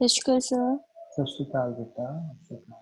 सत श्री अकाल सर। सत श्री अकाल बेटा। सत श्री अकाल।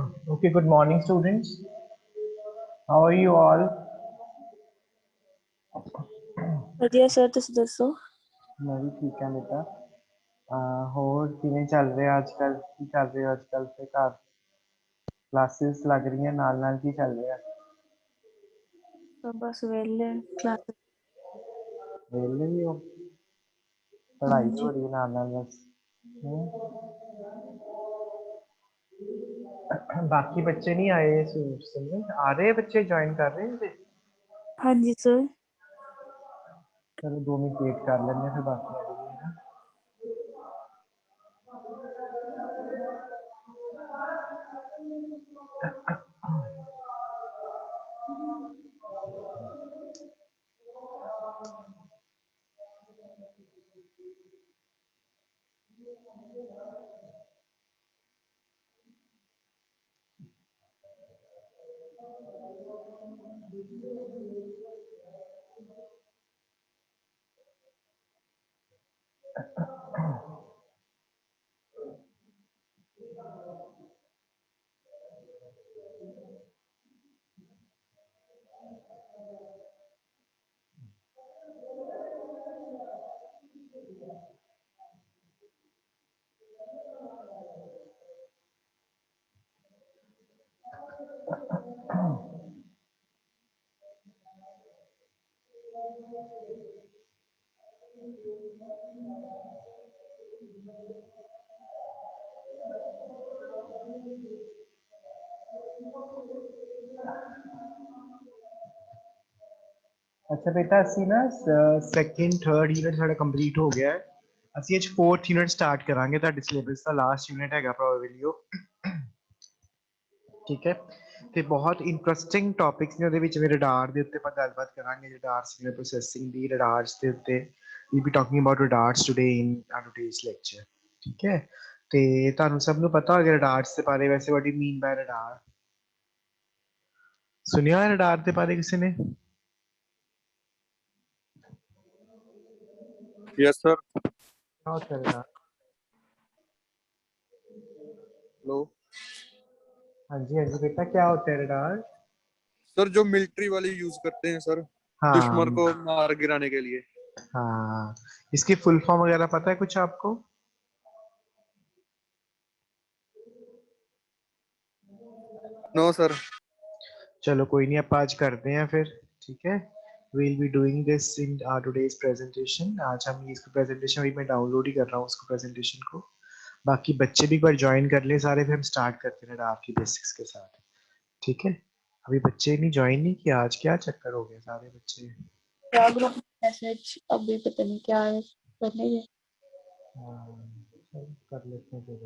Okay, good morning, students. How are you all? ਵਧੀਆ ਸਰ ਤੁਸੀਂ ਦੱਸੋ मैं भी ठीक है बेटा। ਹੋਰ ਕਿਵੇਂ ਚੱਲ ਰਿਹਾ ਅੱਜ ਕੱਲ? ਕੀ ਕਰ ਰਹੇ ਹੋ ਅੱਜ ਕੱਲ ਤੇ ਘਰ ਕਲਾਸਿਸ ਲੱਗ ਰਹੀਆਂ ਨਾਲ ਨਾਲ ਕੀ ਚੱਲ ਰਿਹਾ? ਤਾਂ ਬਸ ਵਿਹਲੇ ਕਲਾਸ ਵਿਹਲੇ ਹੀ ਹੋ? ਪੜ੍ਹਾਈ ਹਾਂਜੀ ਹੋ ਰਹੀ ਹੈ ਨਾਲ ਨਾਲ ਬਸ? ਬਾਕੀ ਬੱਚੇ ਨਹੀਂ ਆਏ ਸਿਮਰਨ? ਆ ਰਹੇ ਬੱਚੇ ਜੁਆਇਨ ਕਰ ਰਹੇ ਨੇ? ਹਾਂਜੀ ਸਰ ਚਲੋ 2 ਮਿੰਟ ਵੇਟ ਕਰ ਲੈਂਦੇ ਹਾਂ ਫਿਰ ਬਾਕੀ ਆ ਜਾਣਗੇ ਨਾ। ਅੱਛਾ ਬੇਟਾ ਅਸੀਂ ਨਾ ਸੈਕਿੰਡ ਥਰਡ ਯੂਨਿਟ ਸਾਡਾ ਕੰਪਲੀਟ ਹੋ ਗਿਆ ਹੈ। ਅਸੀਂ ਅੱਜ ਫੋਰਥ ਯੂਨਿਟ ਸਟਾਰਟ ਕਰਾਂਗੇ। ਤੁਹਾਡੇ ਸਿਲੇਬਸ ਦਾ ਲਾਸਟ ਯੂਨਿਟ ਹੈਗਾ ਪ੍ਰੋਬੇਬਲੀ ਉਹ। ਠੀਕ ਹੈ ਤੇ ਬਹੁਤ ਇੰਟਰਸਟਿੰਗ ਟੌਪਿਕਸ ਨੇ ਉਹਦੇ ਵਿੱਚ। ਵੀ ਰਡਾਰ ਦੇ ਉੱਤੇ ਆਪਾਂ ਗੱਲਬਾਤ ਕਰਾਂਗੇ, ਰਡਾਰ ਸਿਗਨਲ ਪ੍ਰੋਸੈਸਿੰਗ ਦੀ, ਰਡਾਰਸ ਦੇ ਉੱਤੇ। We be talking about radars today in today's lecture. ਠੀਕ ਹੈ ਤੇ ਤੁਹਾਨੂੰ ਸਭ ਨੂੰ ਪਤਾ ਹੋਵੇਗਾ ਰਡਾਰਸ ਦੇ ਬਾਰੇ। ਵੈਸੇ ਵਾਟ ਯੂ ਮੀਨ ਬਾय ਰਡਾਰ? ਸੁਣਿਆ ਹੈ ਰਡਾਰ ਦੇ ਬਾਰੇ ਕਿਸੇ ਨੇ? Yes sir. क्या होता है रडार? हेलो हाँ जी बेटा, क्या होता है रडार? सर, जो मिलिट्री वाले यूज करते हैं सर, हाँ दुश्मन को मार गिराने के लिए। हाँ, इसकी फुल फॉर्म वगैरह पता है कुछ आपको? No sir. चलो कोई नहीं, आप आज करते हैं फिर। ठीक है, we'll be doing this in our today's presentation। आज हम इसको प्रेजेंटेशन अभी मैं डाउनलोड ही कर रहा हूँ उसको, प्रेजेंटेशन को। बाकी बच्चे भी एक बार ज्वाइन कर ले सारे, फिर हम स्टार्ट करते हैं आपकी बेसिक्स के साथ। ठीक है, अभी बच्चे नहीं ज्वाइन नहीं किया। आज क्या चक्कर हो गया सारे बच्चे? क्या ग्रुप मैसेज अभी पता नहीं क्या है करने के हाँ, चल कर लेते हैं फिर।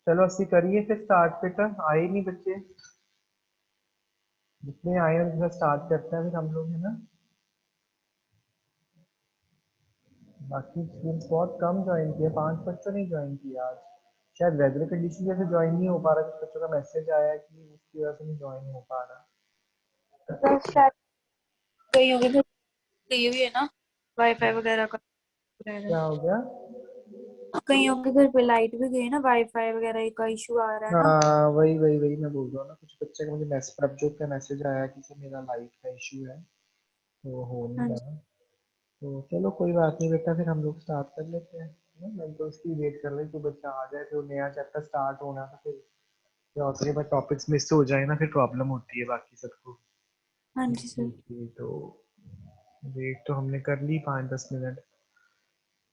चलो अस्सी करिए फिर स्टार्ट बेटा, आए नहीं बच्चे, जितने आए हैं उनका स्टार्ट करते हैं फिर हम लोग, है ना। बाकी स्टूडेंट्स बहुत कम ज्वाइन किए, 5 बच्चों ने ज्वाइन किया आज। शायद वेदर कंडीशन की वजह से ज्वाइन नहीं हो पा रहा, कुछ बच्चों का मैसेज आया है कि उसकी वजह से नहीं ज्वाइन हो पा रहा। बस शायद कहीं होगी तो ये भी है ना, वाईफाई वगैरह का क्या हो गया? कईयों के घर पे लाइट भी गई ना, वाईफाई वगैरह का इशू आ रहा है ना। हाँ वही वही वही मैं बोल रहा हूँ ना, कुछ बच्चे का मुझे मैसेज प्रभजोत का मैसेज आया कि सर मेरा लाइट का इशू है, तो हो नहीं हाँ जी। रहा। तो चलो कोई बात नहीं बेटा, फिर हम लोग स्टार्ट कर लेते हैं, है ना। मैं तो उसकी वेट कर रही हूँ कि बच्चा आ जाए, तो नया चैप्टर स्टार्ट होना था, फिर क्या होता है कि टॉपिक्स मिस हो जाए ना, फिर प्रॉब्लम होती है बाकी सबको। हाँ जी सर। ठीक है, तो वेट तो हमने कर ली 5-10 मिनट।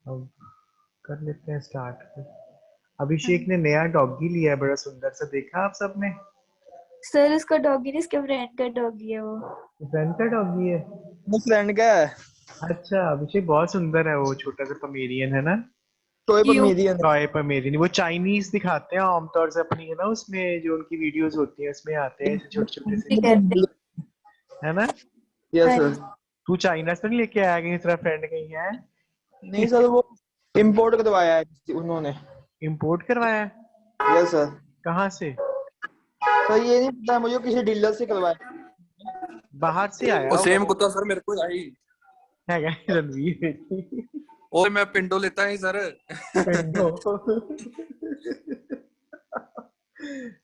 अब कर लेते हैं स्टार्ट। अभिषेक ने नया डॉगी लिया है, बड़ा सुंदर सा, देखा आप सबने? सर उसका डॉगी नहीं, उसके फ्रेंड का डॉगी है वो। फ्रेंड का डॉगी है? वो फ्रेंड का है। अच्छा, अभिषेक बहुत सुंदर है वो, छोटा सा पमेरियन है ना। टॉय क्यों? पमेरियन। टॉय पमेरियन, वो चाइनीज दिखाते हैं आमतौर से अपनी, है ना, उसमें जो उनकी वीडियोस होती हैं उसमें आते हैं छोटे छोटे से, भी कहते है ना। यस हैं। हाँ सर। जी। तू चाइना से नहीं लेके आया कहीं, तेरा फ्रेंड कहीं है? नहीं सर, वो इम्पोर्ट करवाया है उन्होंने। इम्पोर्ट करवाया है? Yes sir. कहाँ से? सर ये नहीं पता मुझे, किसी डीलर से करवाया। बाहर से आया ਉਹ होगा ਸੇਮ वो। ਕੁੱਤਾ ਸਰ ਮੇਰੇ ਕੋਲ ਆਈ। है क्या रणवीर? ਉਹ ਮੈਂ ਪਿੰਡੋਂ ਲਿੱਤਾ ਸੀ ਸਰ। पिंडो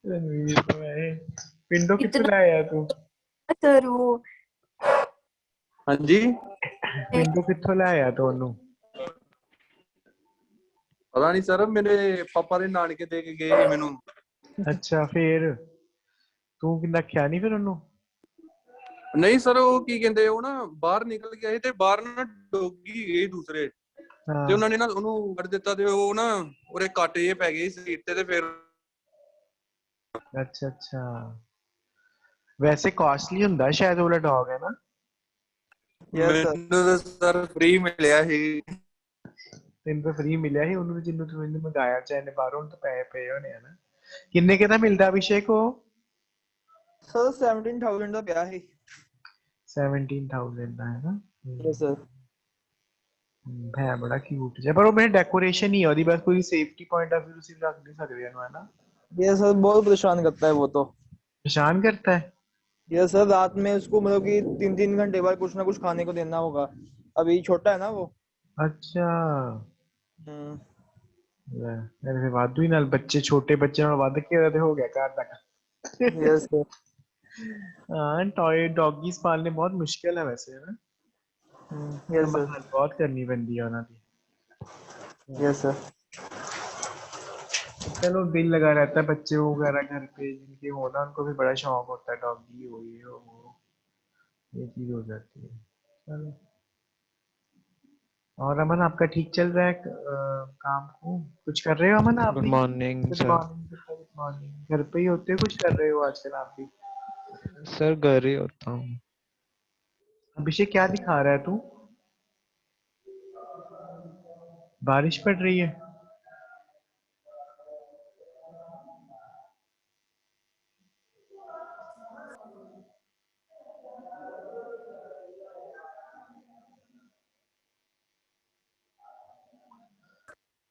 रणवीर तो है। पिंडो कितने इतना लाया तू? सर वो ਹਾਂਜੀ। पिंडो कितों लाया तो ਉਹਨੂੰ? ਪਤਾ ਨਹੀਂ ਸਰ, ਮੇਰੇ ਪਾਪਾ ਦੇ ਨਾਨਕੇ ਦੇ ਕੇ ਗਏ ਸੀ ਮੈਨੂੰ। ਅੱਛਾ, ਫੇਰ ਤੂੰ ਕਿ ਰੱਖਿਆ ਨਹੀਂ ਫਿਰ ਉਹਨੂੰ? ਨਹੀਂ ਸਰ, ਉਹ ਕੀ ਕਹਿੰਦੇ, ਉਹ ਨਾ ਬਾਹਰ ਨਿਕਲ ਗਿਆ ਸੀ ਤੇ ਬਾਹਰ ਨਾ ਡੋਗੀ ਗਏ ਦੂਸਰੇ, ਤੇ ਹਾਂ। ਉਹਨਾਂ ਨੇ ਨਾ ਉਹਨੂੰ ਕੱਢ ਦਿੱਤਾ ਤੇ ਉਹ ਨਾ ਉਹਦੇ ਕੱਟ ਜੇ ਪੈ ਗਏ ਸਰੀਰ ਤੇ ਫਿਰ। ਅੱਛਾ ਅੱਛਾ, ਵੈਸੇ ਕਾਸਟਲੀ ਹੁੰਦਾ ਸ਼ਾਇਦ ਉਹ ਵਾਲਾ ਡੌਗ, ਹੈ ਨਾ? Yes sir. ਮੈਨੂੰ ਤਾਂ ਸਰ ਫ੍ਰੀ ਮਿਲਿਆ ਸੀ। ਤੈਨੂੰ ਤਾਂ ਫ੍ਰੀ ਮਿਲਿਆ ਸੀ, ਉਹਨੂੰ ਜਿਹਨੂੰ ਤੂੰ ਇਹਨੂੰ ਮੰਗਾਇਆ ਚਾਹੇ ਨੇ ਬਾਹਰੋਂ, ਉਹਨੂੰ ਤਾਂ ਪੈਸੇ ਪਏ ਹੋਣੇ ਆ ਨਾ। ਕਿੰਨੇ ਕਿਦਾ ਮਿਲਦਾ ਅਭਿਸ਼ੇਕ ਉਹ? ਸਰ 17,000 ਦਾ ਪਿਆ ਸੀ। 17,000 ਦਾ ਹੈ ਨਾ। Yes sir. ਹੈ ਬੜਾ ਕਿਊਟ ਜਿਹਾ, ਪਰ ਉਹ ਮੇਰੇ ਡੈਕੋਰੇਸ਼ਨ ਹੀ ਹੈ ਉਹਦੀ, ਬਸ ਕੋਈ ਸੇਫਟੀ ਪੁਆਇੰਟ ਆਫ व्यू ਤੁਸੀਂ ਰੱਖ ਨਹੀਂ ਸਕਦੇ ਇਹਨੂੰ, ਹੈ ना। यस सर, बहुत परेशान करता है वो तो। परेशान करता है। यस सर, रात में उसको मतलब कि 3-3 घंटे बाद कुछ ना कुछ खाने को देना होगा। अभी छोटा है ना वो। अच्छा। हम्म। ਲੈ, ਮੇਰੇ ਫਿਰ ਵਾਧੂ ਹੀ ਨਾਲ ਬੱਚੇ, ਛੋਟੇ ਬੱਚੇ ਨਾਲ ਵੱਧ ਕੇ ਉਹਦੇ ਹੋ ਗਿਆ ਘਰ ਤੱਕ। Yes sir. हाँ, टॉय डॉगीज पालने बहुत मुश्किल है वैसे, है ना। Yes sir. संभाल बहुत करनी पैंदी है ਉਹਨਾਂ ਦੀ। Yes sir. चलो दिल लगा रहता है, बच्चे वगैरह घर पे जिनके हो ना, उनको भी बड़ा शौक होता है डॉगी हो, ये हो वो, ये चीज हो जाती है। चलो, और अमन आपका ठीक चल रहा है काम को? कुछ कर रहे हो अमन आप गुड भी? Morning good sir. मॉर्निंग बेटा, गुड मॉर्निंग। घर पे ही होते हो, कुछ कर रहे हो आजकल आप भी? सर घर ही होता हूँ। अभिषेक क्या दिखा रहा है तू? बारिश पड़ रही है?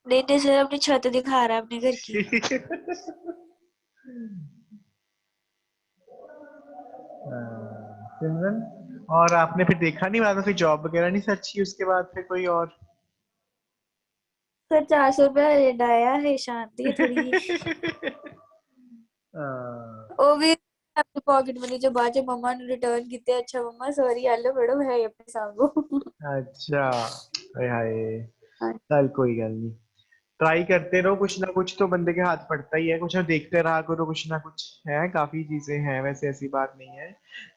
नहीं नहीं सर, अपनी छत दिखा रहा है अपने घर की। सिमरन, और आपने फिर देखा नहीं, बाद में कोई जॉब वगैरह नहीं सर्च की उसके बाद फिर कोई और? सर 400 रुपया रेट आया है, शांति है थोड़ी। वो भी अपनी पॉकेट मनी जो बाद मम्मा ने रिटर्न किते। अच्छा मम्मा सॉरी, हेलो मैडम है अपने सांगो। अच्छा, हाय हाय। हाँ। चल कोई गल नहीं, ट्राई करते रहो, कुछ ना कुछ तो बंदे के हाथ पड़ता ही है, कुछ ना देखते रहा करो, कुछ ना कुछ है, काफी चीजें हैं वैसे, ऐसी बात नहीं है।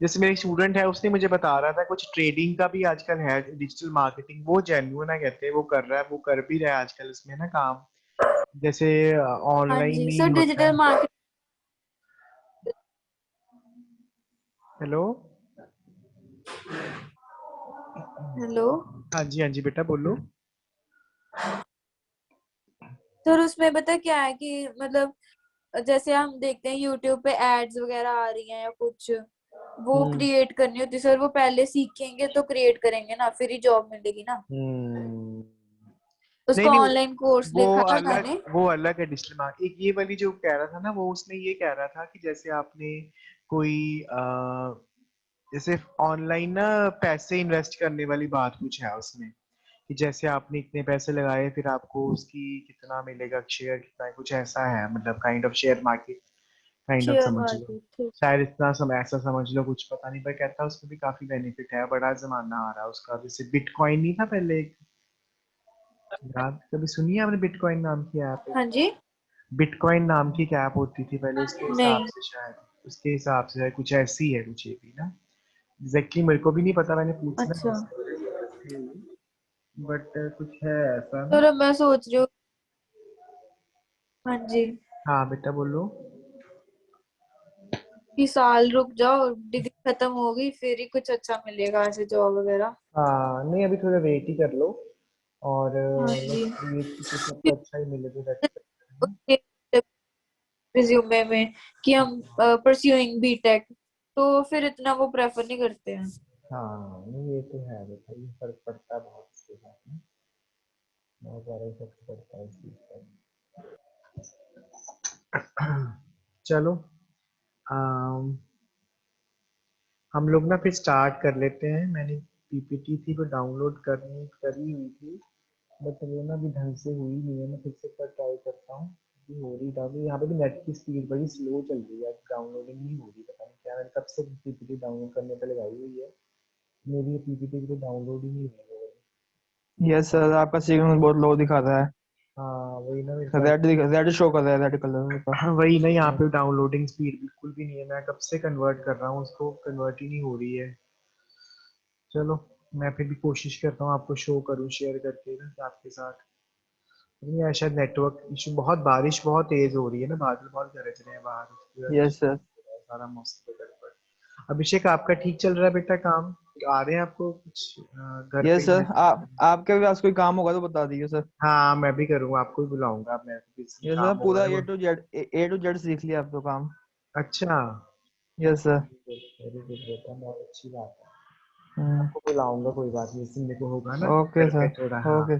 जैसे मेरे स्टूडेंट है, उसने मुझे बता रहा था कुछ ट्रेडिंग का भी आजकल है, डिजिटल मार्केटिंग, वो जेन्युइन है कहते हैं, वो कर रहा है, वो कर भी रहा है आजकल इसमें ना काम, जैसे हाँ ऑनलाइन जी ही सर, होता डिजिटल है। मार्केट। हेलो। हेलो हाँ जी बेटा बोलो। सर, उसमें पता क्या है कि मतलब जैसे हम देखते हैं यूट्यूब पे एड्स वगैरह आ रही हैं या कुछ, वो हम्म क्रिएट करनी होती है सर। वो पहले सीखेंगे तो क्रिएट करेंगे ना, फिर ही जॉब मिलेगी ना। हम्म। नहीं उसका नहीं, ऑनलाइन कोर्स वो देखा था अलग, मैंने। वो अलग है डिजिटल मार्केट। एक ये वाली जो कह रहा था ना, वो उसमें ये कह रहा था कि जैसे आपने कोई जैसे ऑनलाइन ना पैसे इन्वेस्ट करने वाली बात कुछ है उसमें, कि जैसे आपने इतने पैसे लगाए, फिर आपको उसकी कितना मिलेगा, शेयर कितना है, कुछ ऐसा है, मतलब kind of share market, kind of share समझ लो, मार्केट, ठीक। शायद इतना ऐसा समझ लो, कुछ पता नहीं, पर कहता है उसमें भी काफी बेनिफिट है, बड़ा जमाना आ रहा है उसका। जैसे बिटकॉइन नहीं था पहले एक, याद कभी सुनी है आपने बिटकॉइन नाम की ऐप? हाँ जी। बिटकॉइन नाम की एक ऐप होती थी पहले, उसके हिसाब नहीं। से शायद, उसके हिसाब से शायद कुछ ऐसी है, कुछ ये भी ना, एग्जैक्टली मेरे को भी नहीं पता, मैंने पूछना है अच्छा। उससे, बट कुछ है ऐसा ना। तो अब मैं सोच रही हूँ। हाँ जी। हाँ बेटा बोलो। कि साल रुक जाओ, डिग्री खत्म होगी फिर ही कुछ अच्छा मिलेगा ऐसे जॉब वगैरह। हाँ नहीं अभी थोड़ा वेट ही कर लो और हाँ जी। ये कुछ आपको अच्छा ही मिले तो बेटर है ना। उसके रिज्यूमे में कि हम परस्यूइंग बीटेक, तो फिर इतना वो प्रेफर नहीं करते हैं। हाँ नहीं ये तो है बेटा, ये फर्क पड़ता है बहुत इसके साथ में, बहुत ज़्यादा इफेक्ट पड़ता है इस चीज़ का। चलो अम, हम लोग ना फिर स्टार्ट कर लेते हैं। मैंने पीपीटी थी वो डाउनलोड करनी करी हुई थी, बट वो ना अभी ढंग से हुई नहीं है। मैं फिर से एक बार ट्राई करता हूँ कि हो रही डाउनलोड। यहाँ पे भी नेट की स्पीड बड़ी स्लो चल रही है, डाउनलोडिंग नहीं हो रही, पता नहीं क्या। मैंने कब से पीपीटी डाउनलोड करने पे लगाई हुई है, मेरी ये पीपीटी तो डाउनलोड ही नहीं हो रही। यस सर, आपका सिग्नल बहुत लो दिखा रहा है। हाँ वही ना मेरे पास। रेड शो कर रहा है, रेड कलर का। हाँ वही ना, यहाँ पे डाउनलोडिंग स्पीड बिल्कुल भी नहीं है। मैं कब से कन्वर्ट कर रहा हूँ उसको, कन्वर्ट ही नहीं हो रही है। चलो मैं फिर भी कोशिश करता हूँ आपको शो करूँ शेयर करके ना आपके साथ। नहीं यार शायद नेटवर्क इशू, बहुत बारिश बहुत तेज हो रही है ना, बादल बहुत गरज रहे हैं बाहर, उसकी वजह यस सर। से सारा मौसम पे गड़बड़। अभिषेक आपका ठीक चल रहा है बेटा काम? आ रहे हैं आपको कुछ घर पे यस ही सर, मैसेज? आपके पास कोई काम होगा तो बता दीजिए सर। हाँ मैं भी करूँगा, आपको भी बुलाऊंगा। अब मैं भी इसमें यस सर, काम होगा पूरा ना A to Z, A to Z सीख लिया आप तो काम। अच्छा यस सर। वेरी गुड बेटा, बहुत अच्छी बात है। हम्म। आपको बुलाऊंगा, कोई बात नहीं, इसमें मेरे को होगा ना ओके घर पे सर। थोड़ा। हाँ ओके,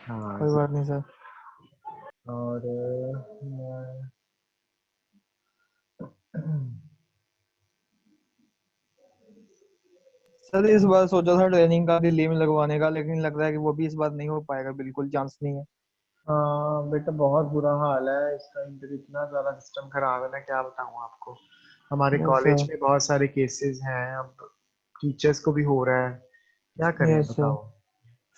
हाँ कोई बात नहीं सर। और सर इस बार सोचा था ट्रेनिंग का दिल्ली में लगवाने का, लेकिन लग रहा है कि वो भी इस बार नहीं हो पाएगा, बिल्कुल चांस नहीं है। हाँ बेटा बहुत बुरा हाल है इसका, इधर इतना ज़्यादा सिस्टम खराब है ना, क्या बताऊँ आपको। हमारे यस कॉलेज सर। में बहुत सारे केसेस हैं, अब टीचर्स को भी हो रहा है, क्या करें यस सर। बताओ।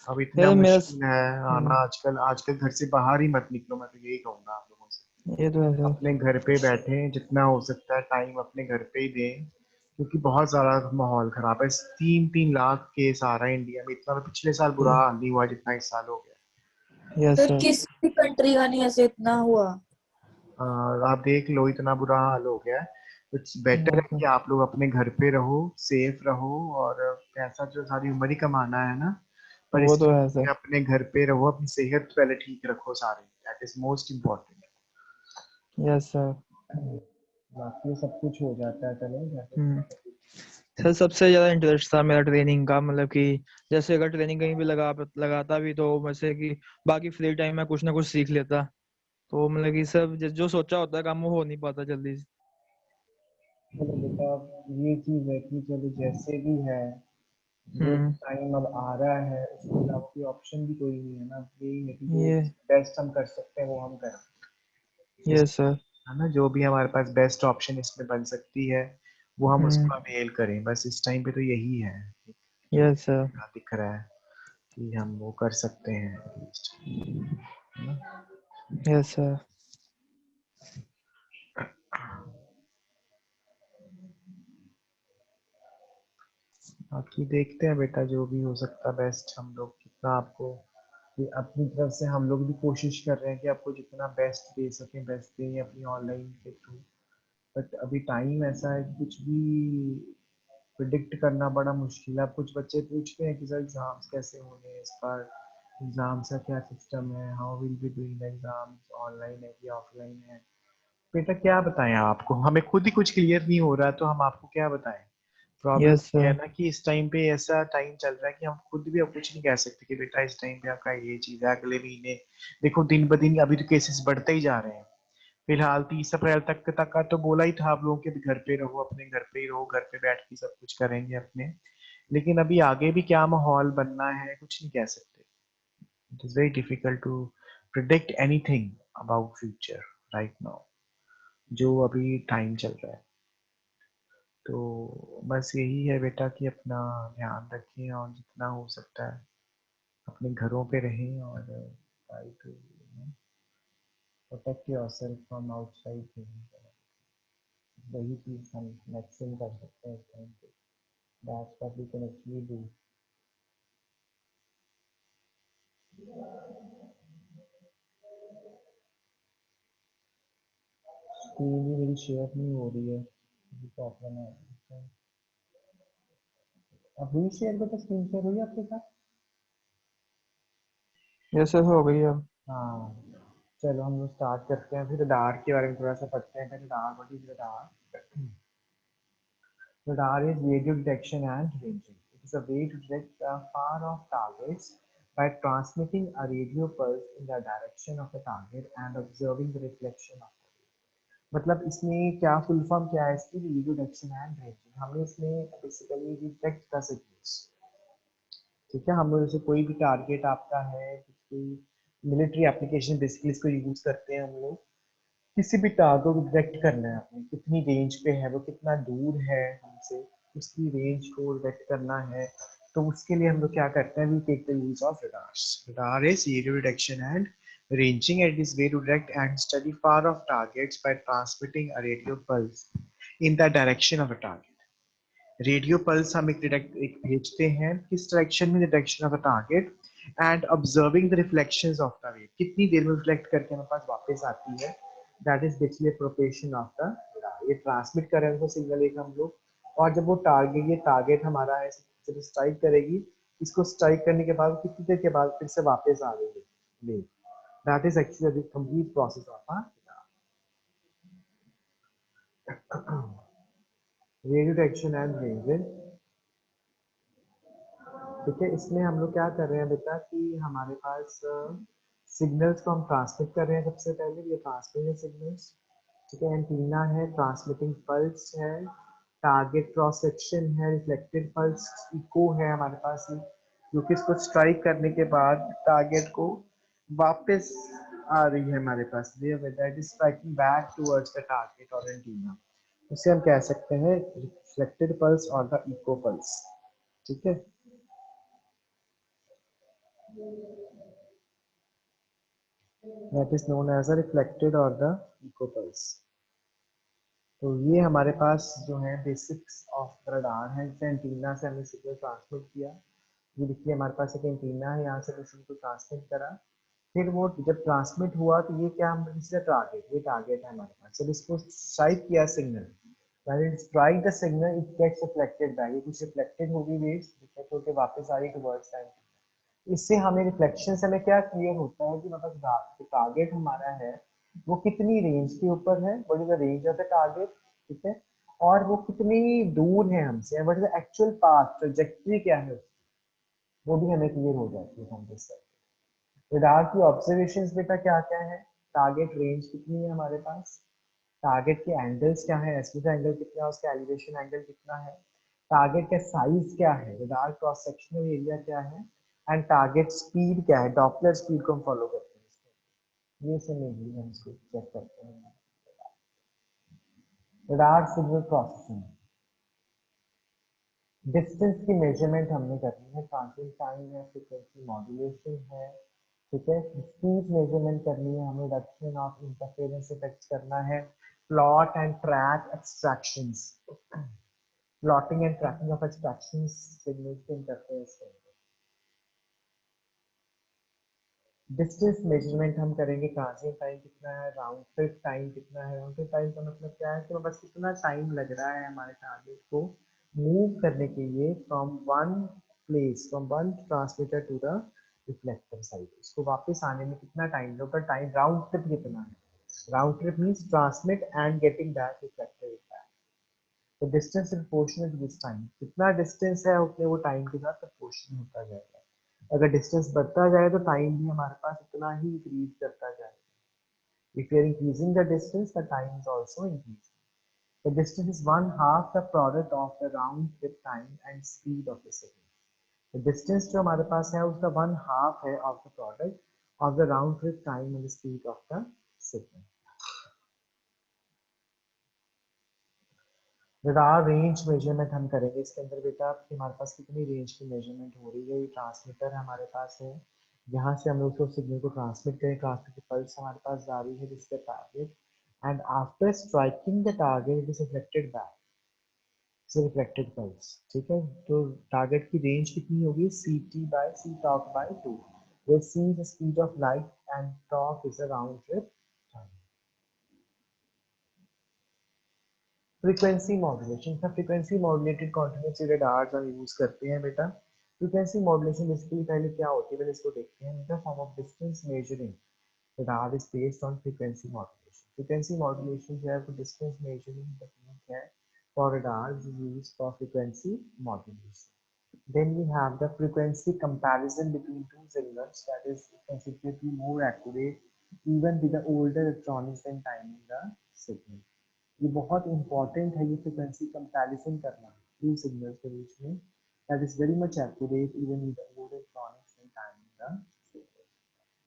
अब इतना सर मेरा मुश्किल है आना आजकल। आजकल घर से बाहर ही मत निकलो, मैं तो यही कहूँगा आप लोगों से। ये तो है सर। अपने घर पे बैठे, जितना हो सकता है टाइम अपने घर पे ही दें, क्योंकि बहुत सारा माहौल खराब है। 3-3 लाख केस आ रहा है इंडिया में, इतना तो पिछले साल बुरा हाल नहीं हुआ जितना इस साल हो गया। यस तो सर। किस भी कंट्री का नहीं ऐसे इतना हुआ। आप देख लो इतना बुरा हाल हो गया है। इट्स बेटर है यस कि सर। आप लोग अपने घर पे रहो, सेफ रहो, और पैसा जो सारी उम्र ही कमाना है ना, पर वो इस तो है टाइम सर। पे अपने घर पे रहो, अपनी सेहत पहले ठीक रखो सारी, that is most important. Yes sir. बाकी सब कुछ हो जाता है, चलो जैसे हम्म। सब कुछ। सर सबसे ज्यादा इंटरेस्ट था मेरा ट्रेनिंग का, मतलब कि जैसे अगर ट्रेनिंग कहीं भी लगाता भी तो वैसे कि बाकी फ्री टाइम में कुछ ना कुछ सीख लेता। तो मतलब कि सब जो सोचा होता है काम वो हो नहीं पाता जल्दी से। चलो बेटा ये चीज है कि चलो जैसे भी है, जो हम्म। टाइम अब आ रहा है उसके अलावा कोई ऑप्शन भी कोई नहीं है ना। यही है कि जो ये। बेस्ट हम कर सकते हैं वो हम करें। इस यस सर। है ना, जो भी हमारे पास बेस्ट ऑप्शन इसमें बन सकती है वो हम हम्म। उसको अवेल करें, बस इस टाइम पे तो यही है जो यस सर। दिख रहा है कि हम वो कर सकते हैं एटलीस्ट, है ना। Yes sir. बाकी देखते हैं बेटा, जो भी हो सकता है बेस्ट हम लोग कितना आपको, कि अपनी तरफ से हम लोग भी कोशिश कर रहे हैं कि आपको जितना बेस्ट दे सकें बेस्ट दें अपनी ऑनलाइन के थ्रू। बट अभी टाइम ऐसा है कि कुछ भी प्रिडिक्ट करना बड़ा मुश्किल है। अब कुछ बच्चे पूछते हैं कि सर एग्जाम्स कैसे होंगे इस बार, एग्जाम्स का क्या सिस्टम है, how will be doing the exams, online है कि ऑफलाइन है। बेटा क्या बताएं आपको, हमें खुद ही कुछ क्लियर नहीं हो रहा है तो हम आपको क्या बताएं। प्रॉब्लम यस ये है सर। ना कि इस टाइम पे ऐसा टाइम चल रहा है कि हम खुद भी अब कुछ नहीं कह सकते कि बेटा इस टाइम पे आपका ये चीज है, अगले महीने देखो दिन ब दिन अभी तो केसेस बढ़ते ही जा रहे हैं। फिलहाल 30 अप्रैल तक का तो बोला ही था आप लोगों के भी घर पे रहो, अपने घर पे ही रहो, घर पे बैठ के सब कुछ करेंगे अपने। लेकिन अभी आगे भी क्या माहौल बनना है कुछ नहीं कह सकते। It is very difficult to predict anything about future right now, जो अभी टाइम चल रहा है। तो बस यही है बेटा कि अपना ध्यान रखें और जितना हो सकता है अपने घरों पे रहें, और try to protect yourself from outside things. वही चीज़ हम मैक्सिमम कर सकते हैं इस टाइम पे, that's what we can actually do. Screen भी मेरी शेयर नहीं हो रही है, प्रॉब्लम है। अभी शेयर बेटा, स्क्रीन शेयर हुई आपके साथ? जैसे हो गई अब। हाँ, चलो हम लोग स्टार्ट करते हैं। फिर रडार के बारे में थोड़ा सा पढ़ते हैं। Radar, what is radar? Radar is radio detection and ranging. It is a way to detect far-off targets by transmitting a radio pulse in the direction of the target and observing the reflection of it. मतलब इसमें क्या full form क्या है इसकी? Radio detection and ranging. हमें इसमें basically detect the signals, ठीक है। हम लोग जैसे कोई भी टारगेट आपका है, कोई मिलिट्री एप्लीकेशन बेसिकली इसको यूज करते हैं हम लोग। किसी भी टारगेट को डिटेक्ट करना है आपने, कितनी रेंज पे है वो, कितना दूर है हमसे, उसकी रेंज को डिटेक्ट करना है। तो उसके लिए हम लोग क्या करते हैं? We take the use of radars. Radar is radio detection and ranging, and is way to detect and study far off targets by transmitting a radio pulse in the direction of a target. Radio pulse हम एक भेजते हैं किस direction में? Direction of a target, and observing the reflections of the wave, कितनी देर में reflect करके हमारे पास वापस आती है। That is basically propagation of the radar. ये ट्रांसमिट कर रहे हैं उनको सिग्नल एक हम लोग, और जब वो टारगेट, ये टारगेट हमारा है, जब स्ट्राइक करेगी, इसको स्ट्राइक करने के बाद कितनी देर के बाद फिर से वापस आ रही है wave. That is actually the complete process of a radio detection and ranging. ठीक है, इसमें हम लोग क्या कर रहे हैं बेटा कि हमारे पास सिग्नल्स को हम ट्रांसमिट कर रहे हैं। सबसे पहले ये ट्रांसमिटिंग सिग्नल्स, ठीक है। एंटीना है, ट्रांसमिटिंग पल्स है, टारगेट क्रॉस सेक्शन है, रिफ्लेक्टेड पल्स, इको है हमारे पास ये, जो कि इसको स्ट्राइक करने के बाद टारगेट को वापस आ रही है हमारे पास। That is striking back towards the target और एंटीना। उसे हम कह सकते हैं रिफ्लेक्टेड पल्स और द इको पल्स, ठीक है। That is known as a reflected or the echo pulse. तो ये हमारे पास जो है बेसिक्स ऑफ रडार है। जैसे एंटीना से हमने सिग्नल ट्रांसमिट किया, ये देखिए हमारे पास एक एंटीना है, यहाँ से हमने सिग्नल को ट्रांसमिट करा। फिर वो जब ट्रांसमिट हुआ तो ये क्या, हम इसका टारगेट, ये टारगेट है हमारे पास। जब इसको स्ट्राइक किया signal, when it strike the signal it gets reflected back, ये कुछ रिफ्लेक्टेड होगी वेव्स, रिफ्लेक्ट होकर वापस आ रही टुवर्ड्स टाइम। इससे हमें रिफ्लेक्शन से हमें क्या क्लियर होता है कि मतलब जो टारगेट हमारा है वो कितनी रेंज के ऊपर है, what is the range of the target, ठीक है। और वो कितनी दूर है हमसे, what is the actual path, trajectory क्या है उसकी, वो भी हमें क्लियर हो जाती है हम जिस रडार की ऑब्जर्वेशंस बेटा क्या क्या है। टारगेट रेंज कितनी है हमारे पास, टारगेट के एंगल्स क्या है, एस्पेक्ट एंगल कितना है, उसका एलिवेशन एंगल कितना है, टारगेट का साइज क्या है, रडार क्रॉस सेक्शनल एरिया क्या है, एंड टारगेट स्पीड क्या है, डॉपलर स्पीड को हम फॉलो करते हैं। ये सब मेनली हम इसको चेक करते हैं। रडार सिग्नल प्रोसेसिंग, डिस्टेंस की मेजरमेंट हमने करनी है, ट्रांजिट टाइम है, फ्रीक्वेंसी मॉड्यूलेशन है, ठीक है। स्पीड मेजरमेंट करनी है हमें, रिडक्शन ऑफ इंटरफेरेंस इफेक्ट्स करना है, plot and track extractions, plotting and tracking of extractions signals के इंटरफेरेंस है। डिस्टेंस मेजरमेंट हम करेंगे, ट्रांजिट टाइम कितना है, राउंड ट्रिप टाइम कितना है। राउंड ट्रिप टाइम का मतलब क्या है कि बस कितना टाइम लग रहा है हमारे टारगेट को मूव करने के लिए from one place, from one transmitter to the reflector side, उसको वापस आने में कितना टाइम लगेगा, टाइम राउंड ट्रिप कितना है। Round trip means transmit and getting back reflector back. तो distance proportional to this time, कितना डिस्टेंस है उतने वो टाइम के साथ प्रोपोर्शनल होता जाएगा। अगर डिस्टेंस बढ़ता जाए तो टाइम भी हमारे पास उतना ही इंक्रीज करता जाएगा। If you are increasing the distance the time is also increasing. The distance is one half the product of the round trip time and speed of the signal. The distance जो हमारे पास है उसका one half है of the product of the round trip time and speed of the signal. Radar range measurement हम करेंगे इसके अंदर बेटा, हमारे पास कितनी रेंज की मेजरमेंट हो रही है। ये ट्रांसमीटर हमारे पास है, यहाँ से हम लोग तो सिग्नल को ट्रांसमिट करें, ट्रांसमिट पल्स हमारे पास जा रही है जिसका target, and after striking the target it is reflected back, reflected pulse, ठीक है। तो टारगेट की रेंज कितनी होगी, ct बाय c टॉक by 2, where c is the speed of light and talk is the round trip time. Frequency modulation का frequency modulated continuous radars हम use करते हैं बेटा। फ्रीक्वेंसी मॉड्यूलेशन बेसिकली पहले क्या होती है, पहले इसको देखते हैं। बेटा form of distance measuring radar is based on frequency modulation. Frequency modulation जो है वो डिस्टेंस मेजरिंग टेक्निक है for radars used for frequency modulation. Then we have the frequency comparison between two signals, that is considerably more accurate even with the older electronics than timing the signal. ये बहुत important है ये frequency comparison करना two signals के बीच में, that is very much accurate even with the older electronics than timing the signal.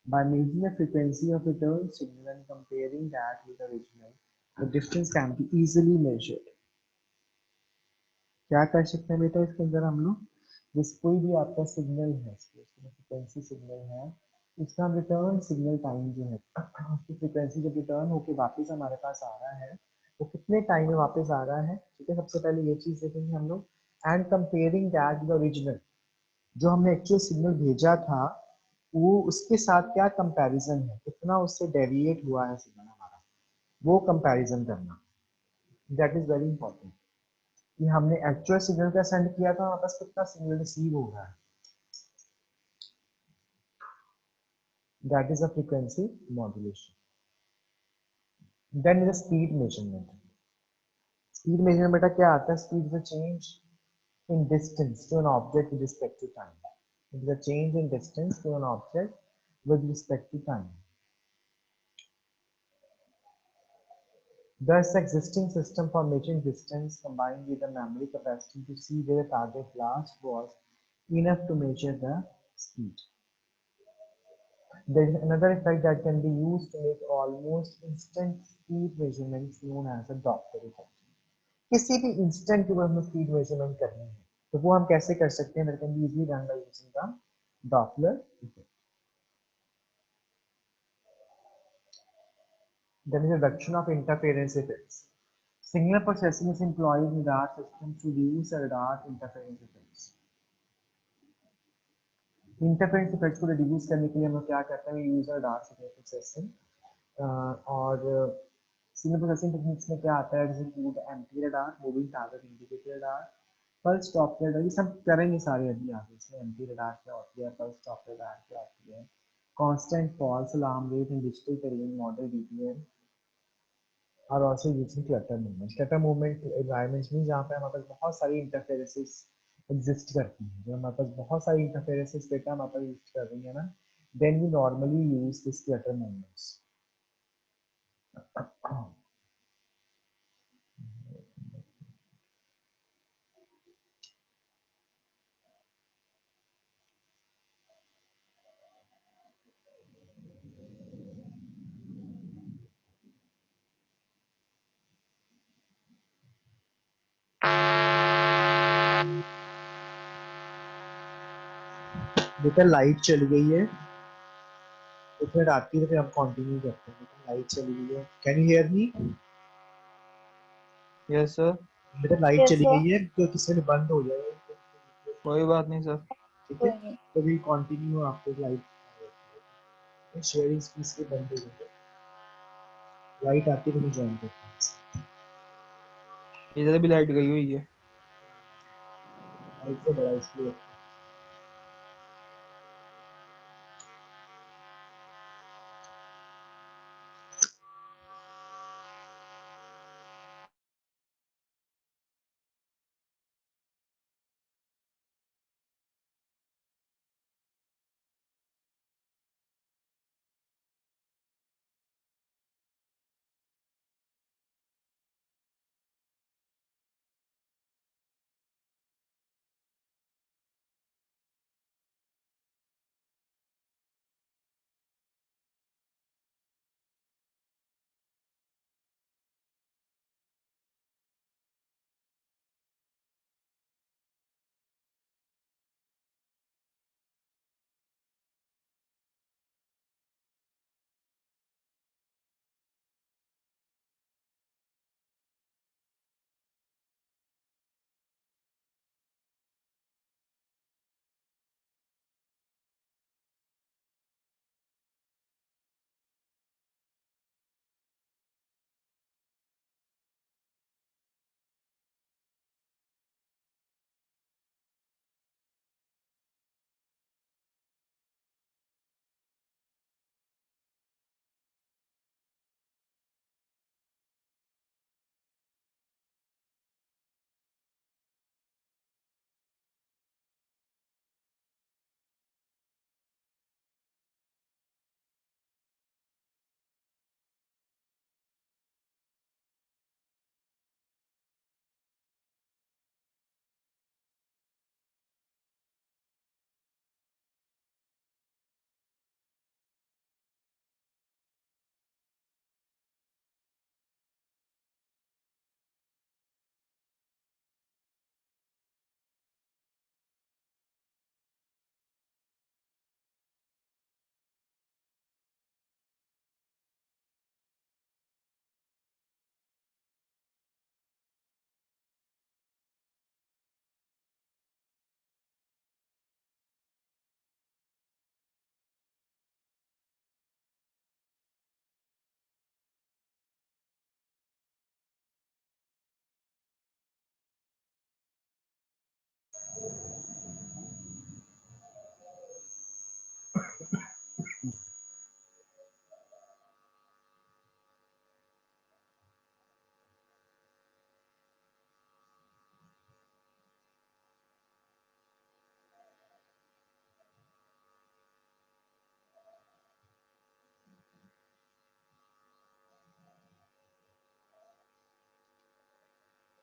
By measuring the frequency of return signal and comparing that with the original, the difference can be easily measured. क्या कर सकते हैं बेटा इसके अंदर हम लोग, जिस कोई भी आपका सिग्नल है फ्रीक्वेंसी सिग्नल है, उसका हम रिटर्न सिग्नल टाइम जो है उसकी फ्रीक्वेंसी जब रिटर्न होके वापस हमारे पास आ रहा है वो कितने टाइम में वापस आ रहा है, ठीक है। सबसे पहले ये चीज देखेंगे हम लोग and comparing that with original, जो हमने एक्चुअल सिग्नल भेजा था वो उसके साथ क्या कंपैरिजन है, कितना उससे डेविएट हुआ है सिग्नल हमारा, वो कंपैरिजन करना, दैट इज वेरी इंपॉर्टेंट कि हमने एक्चुअल सिग्नल का सेंड किया था वापस कितना सिग्नल रिसीव हो रहा है, that is a frequency modulation. Then is speed measurement. Speed measurement बेटा क्या आता है, speed is a change in distance to an object with respect to time. It is a change in distance to an object with respect to time. Thus, existing system for measuring distance combined with the memory capacity to see where the target blast was enough to measure the speed. There is another effect that can be used to make almost instant speed measurements known as a Doppler effect. किसी भी instant की हमें speed measurement करनी है तो वो हम कैसे कर सकते हैं, that can be easily done by using the Doppler effect. Then is reduction of interference effects. Signal processing is employed in radar systems to reduce radar interference effects. Interference effects को रिड्यूस करने के लिए हम लोग क्या करते हैं, user dark signal processing. और सिग्नल प्रोसेसिंग टेक्निक्स में क्या आता है, include anti radar, moving target indicator radar, pulse top radar, ये सब करेंगे सारे अभी आगे। इसमें एंटी रडार क्या होती है, पल्स टॉप रडार क्या होती है, constant false alarm rate in digital terrain model DTM, और also using clutter movement. Clutter movement environments में जहाँ पे हमारे पास बहुत सारी इंटरफेरेंसेस एग्जिस्ट करती हैं, जो हमारे पास बहुत सारी इंटरफेरेंसेस डेटा हमारे पास यूज कर रही है ना, then we normally use this clutter movements. बेटा लाइट चली गई है, एक मिनट आती है फिर हम कंटिन्यू करते हैं। बेटा लाइट चली गई है, can you hear me? Yes sir. बेटा लाइट Yes, चली sir. गई है तो किसी ने बंद हो जाए, कोई बात नहीं सर। ठीक है। तो we continue after light sharing speech के बंद हो गए, लाइट आती है तो मैं ज्वाइन करता हूँ। इधर भी लाइट गई हुई है। लाइट से बड़ा इसलिए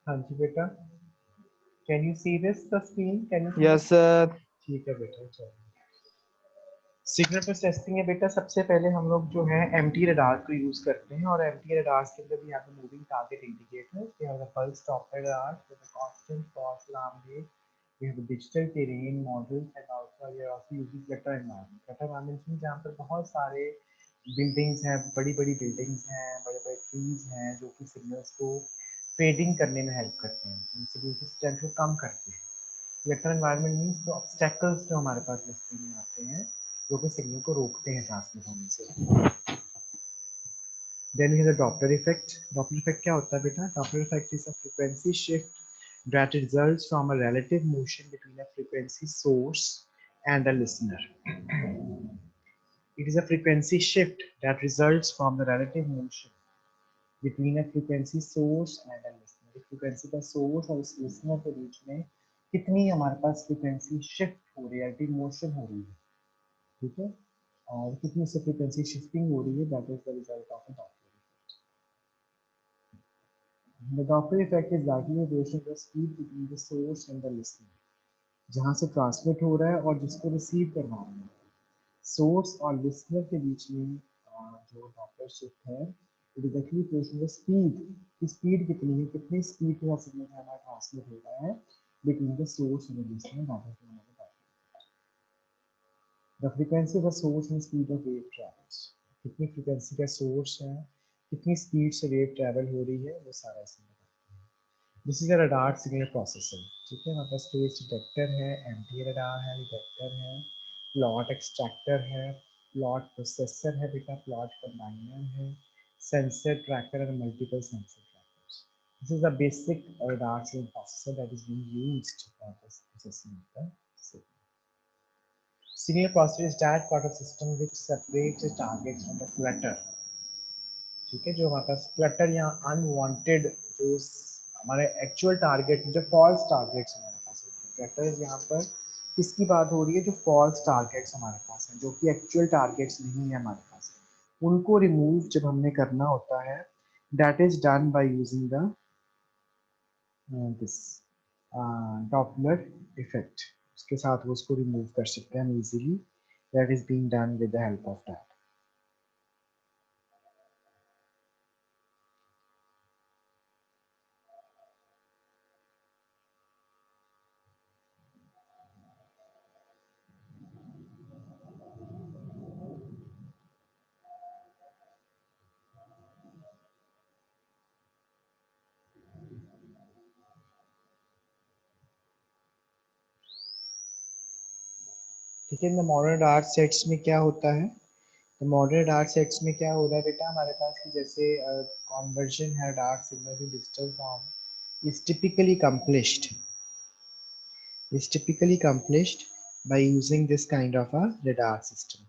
हाँ जी बेटा, can you see this the screen, can you see? Yes sir. ठीक है बेटा, चलो। सिग्नल प्रोसेसिंग है बेटा, सबसे पहले हम लोग जो है एमटी रडार को यूज करते हैं, और एमटी रडार के अंदर भी यहाँ पे moving target indicator, we have the pulse Doppler radar with a constant pulse alarm rate, we have a digital terrain models, and also we are also using clutter environment. clutter environment में जहाँ पर बहुत सारे buildings हैं, बड़ी बड़ी buildings हैं, बड़े बड़े ट्रीज हैं, जो कि सिग्नल्स को फेडिंग करने में हेल्प करते हैं, सिग्नल की स्ट्रेंथ को कम करते हैं। वेक्टर एनवायरनमेंट मींस जो ऑब्स्टेकल्स जो हमारे पास डिस्प्ले में आते हैं, जो कि सिग्नल को रोकते हैं ट्रांसमिट होने से। Then we have the Doppler effect. Doppler effect क्या होता है बेटा? Doppler effect is a frequency shift that results from a relative motion between a frequency source and a listener. It is a frequency shift that results from the relative motion between a frequency source and a listener. एक frequency का source और उस listener के बीच में कितनी हमारे पास frequency shift हो रही है, relative motion हो रही है, ठीक है, और कितनी से frequency shifting हो रही है, that is the result of a Doppler effect. The Doppler effect is likely a relation of the speed between the source and the listener. जहाँ से ट्रांसमिट हो रहा है और जिसको रिसीव करना है, सोर्स और लिसनर के बीच में जो डॉपलर शिफ्ट है, it is actually proportional to speed, की स्पीड कितनी है, कितनी स्पीड के साथ सिग्नल हमारा ट्रांसमिट हो रहा है between the source and the listener, that is the the frequency of the source and speed of wave travels. कितनी फ्रीक्वेंसी का सोर्स है, कितनी स्पीड से वेव ट्रैवल हो रही है, वो सारा इसमें बताते हैं। This is a radar signal processor, ठीक है, हमारे पास फेज डिटेक्टर है, एंटी रडार है, डिटेक्टर है, प्लॉट एक्सट्रैक्टर है, प्लॉट प्रोसेसर है बेटा, प्लॉट कंबाइनर है, सेंसर ट्रैकर और multiple sensor trackers. This is the basic radar signal processor that is being used for this processing of the signal. Signal processor is that part of system which separates the target from the clutter, ठीक है, जो हमारे पास clutter या unwanted जो हमारे actual target, जो false targets हमारे पास होते हैं, क्लटर यहाँ पर किसकी बात हो रही है, जो फॉल्स टारगेट्स हमारे पास हैं, जो कि एक्चुअल टारगेट्स नहीं है हमारे पास, उनको रिमूव जब हमने करना होता है, that is done by using the this Doppler effect. उसके साथ वो उसको रिमूव कर सकते हैं हम easily, that is being done with the help of that. ठीक है, इन मॉडर्न डार्क सेट्स में क्या होता है, तो मॉडर्न डार्क सेट्स में क्या हो रहा है बेटा हमारे पास कि जैसे कन्वर्जन है dark signal to digital form is typically accomplished by using this kind of a radar system.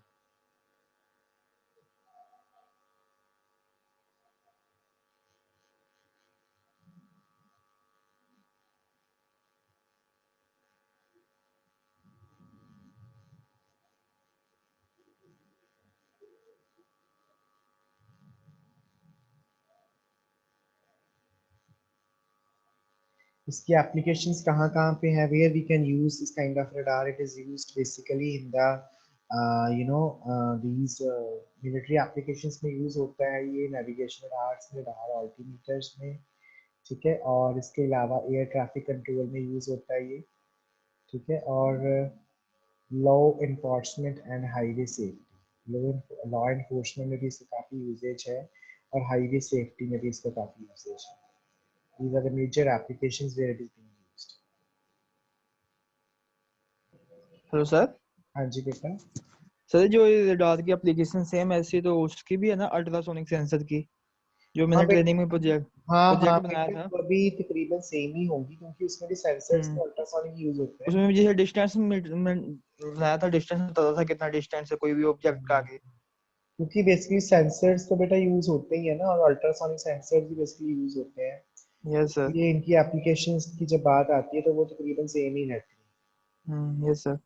इसकी applications कहाँ पे हैं, where we can use this kind of radar? It is used basically in the these military applications में use होता है ये, navigation radars, radar altimeters में, ठीक है, और इसके अलावा एयर ट्रैफिक कंट्रोल में यूज होता है ये, ठीक है, और law enforcement and highway safety, law enforcement में भी इसका काफ़ी यूजेज है, और हाईवे सेफ्टी में भी इसका काफ़ी यूजेज है। These are the major applications where it is being used. Hello sir. हाँ जी बेटा। सर जो ये रडार की एप्लीकेशन सेम ऐसी तो उसकी भी है ना, अल्ट्रासोनिक सेंसर की, जो मैंने ट्रेनिंग में प्रोजेक्ट हाँ बनाया बेटा, था। वो भी तकरीबन सेम ही होगी क्योंकि उसमें भी सेंसर्स तो अल्ट्रासोनिक यूज होते हैं। उसमें मुझे डिस्टेंस में बनाया था, डिस्टेंस पता था कितना डिस्टेंस है कोई भी ऑब्जेक्ट का आगे, क्योंकि बेसिकली सेंसर्स तो बेटा यूज होते ही है ना, और अल्ट्रासोनिक सेंसर्स भी बेसिकली यूज होते हैं, यस सर। ये इनकी एप्लीकेशंस की जब बात आती है तो वो तकरीबन सेम ही रहती है। Yes sir.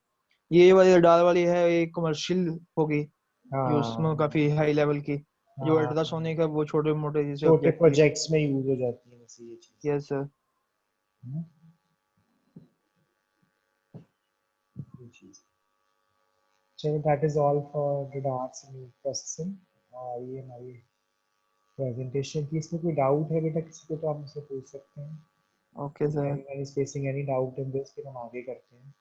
ये वाली रडार वाली है, ये कमर्शियल होगी, जो उसमें हाँ काफी हाई लेवल की, जो हाँ, अल्ट्रासोनिक है वो छोटे मोटे जैसे छोटे ऑब्जेक्ट की। प्रोजेक्ट्स में यूज हो जाती है वैसे ये चीज। Yes sir. हम्म, ये चीज। चलो that is all for the darts meat processing. ये हमारी प्रेजेंटेशन की। इसमें कोई डाउट है बेटा किसी को तो आप मुझसे पूछ सकते हैं। Okay sir. Anyone is facing any doubt in this, फिर हम आगे करते हैं।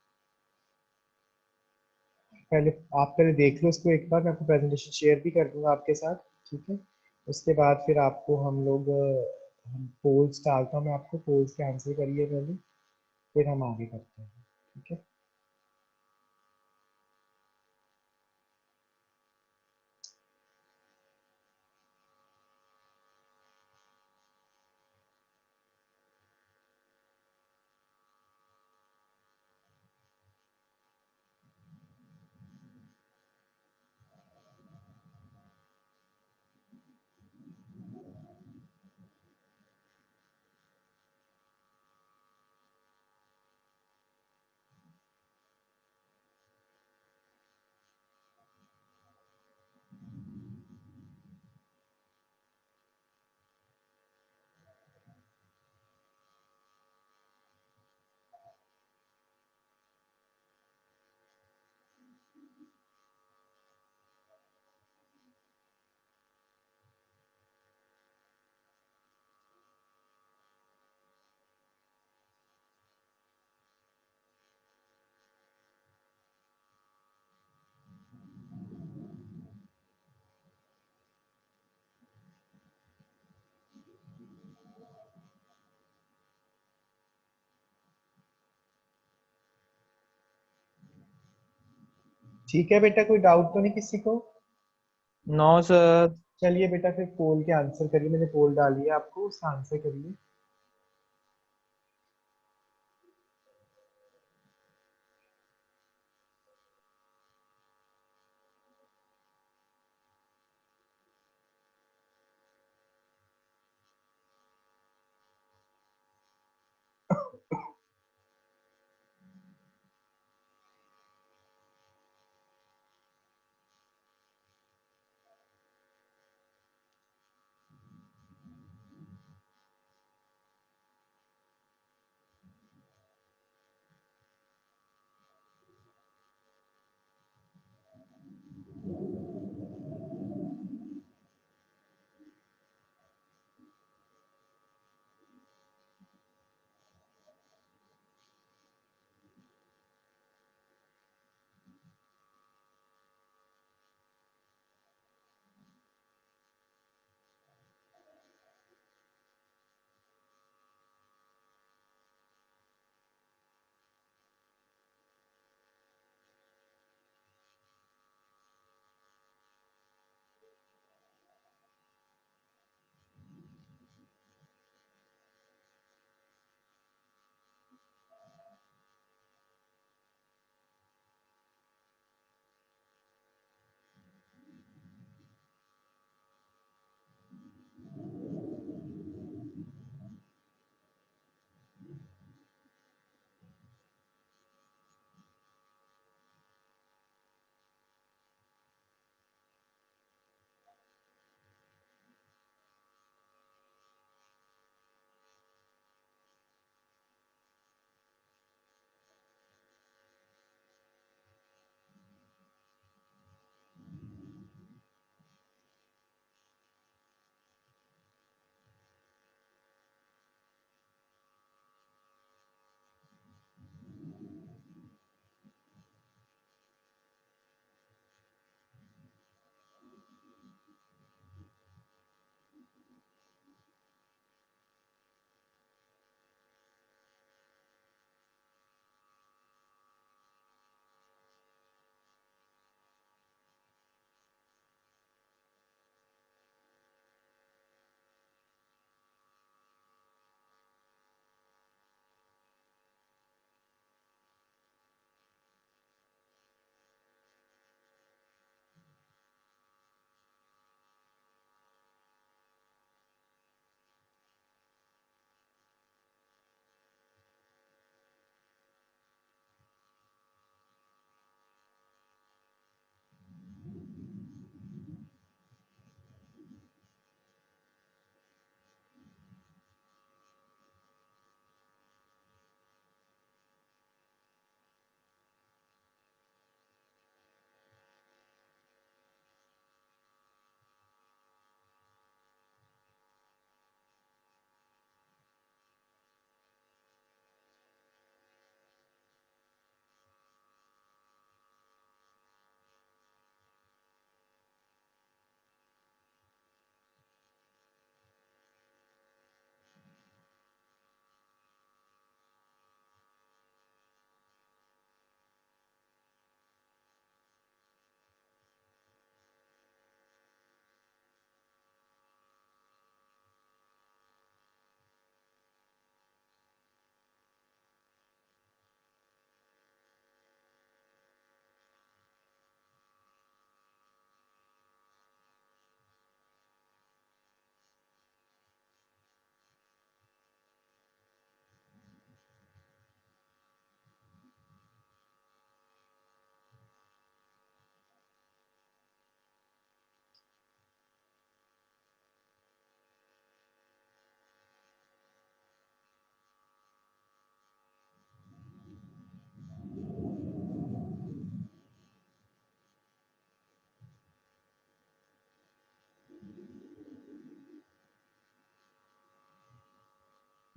पहले आप पहले देख लो इसको एक बार, मैं आपको प्रेजेंटेशन शेयर भी कर दूंगा आपके साथ, ठीक है। उसके बाद फिर आपको हम लोग हम पोल्स डालता हूँ मैं आपको, पोल्स के आंसर करिए पहले, फिर हम आगे करते हैं, ठीक है। ठीक है बेटा, कोई डाउट तो नहीं किसी को? No sir. चलिए बेटा फिर पोल के आंसर करिए, मैंने पोल डाली है आपको, उसका आंसर करिए।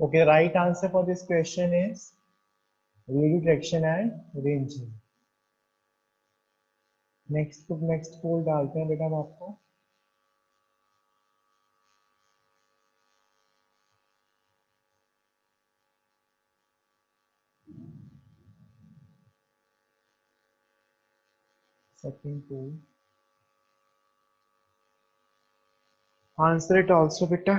Okay, right answer for this question is radio traction and ranging. Next poll डालते हैं बेटा हम आपको. Second poll. Answer it also बेटा.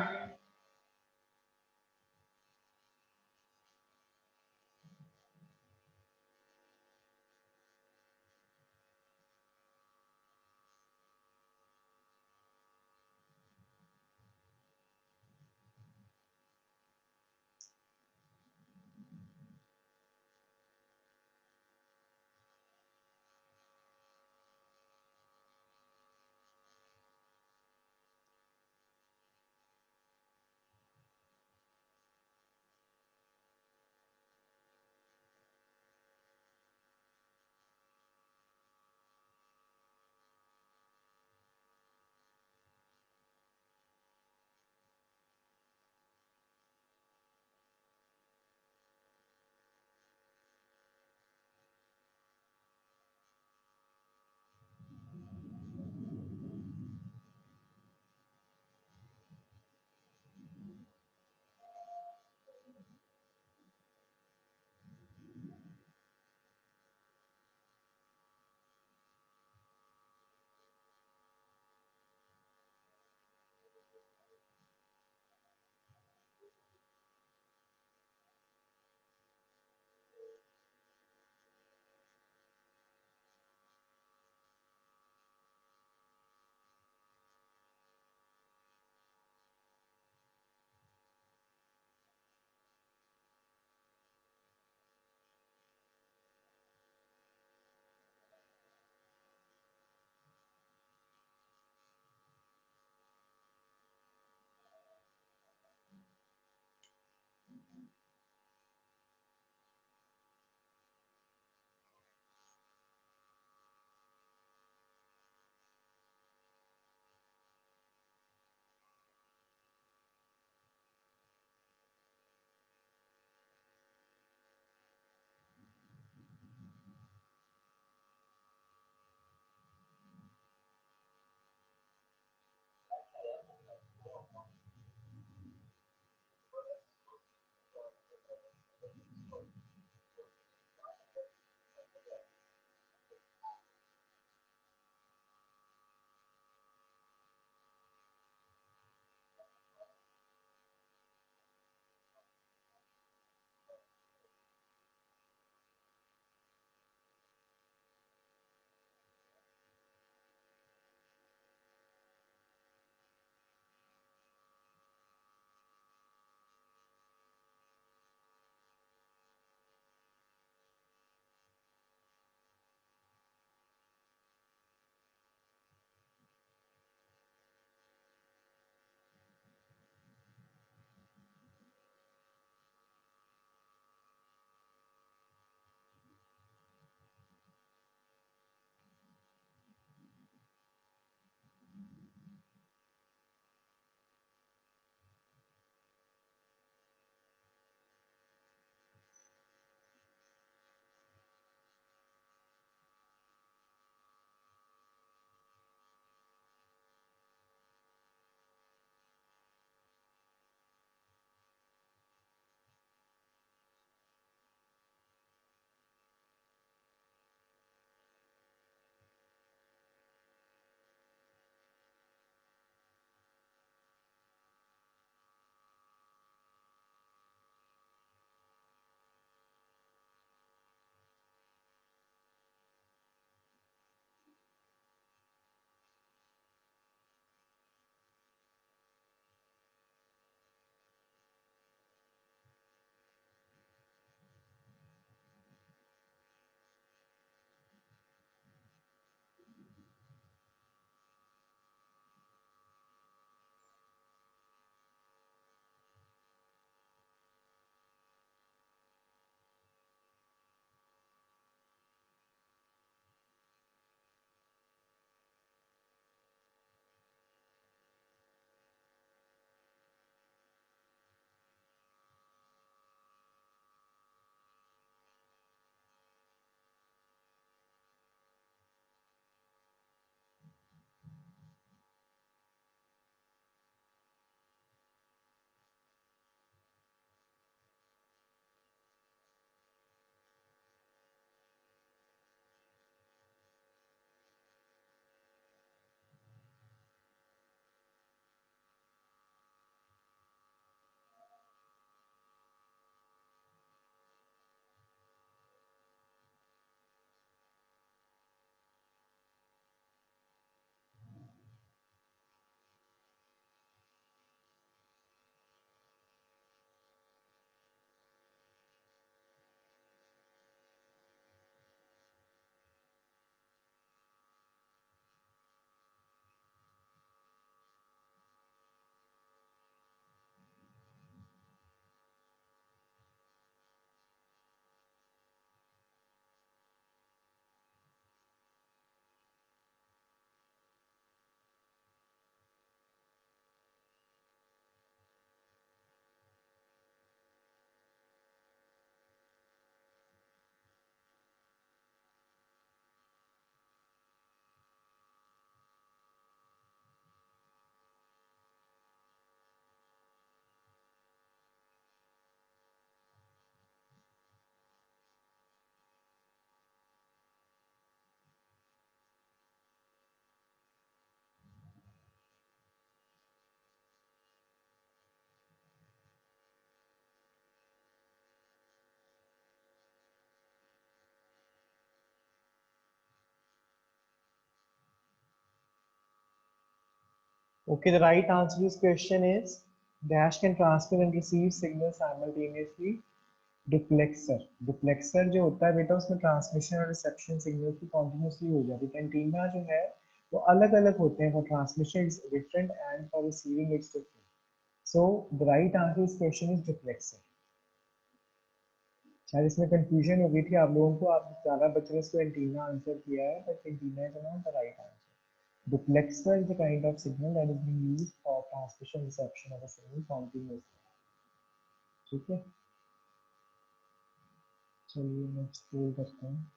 Okay, the right answer to this question is dash can transmit and receive signal simultaneously. Duplexer. Duplexer जो होता है बेटा उसमें ट्रांसमिशन और रिसेप्शन सिग्नल की कॉन्टिन्यूसली हो जाती है। एंटीना जो है वो अलग अलग होते हैं, for transmission it's different and for receiving it's different. So the right answer इस क्वेश्चन इज डुप्लेक्सर। शायद इसमें कंफ्यूजन हो गई थी आप लोगों को, आप ज़्यादा बच्चों ने इसको एंटीना आंसर किया है, but antenna is not the right answer. Duplexer is a kind of signal that is being used for transmission reception of a signal continuously. ठीक है, चलिए नेक्स्ट रोल करते हैं।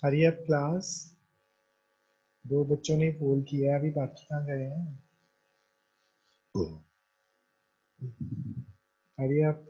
हरी अप क्लास, दो बच्चों ने पोल किया है, अभी बाकी कहाँ गए हैं? Hurry up.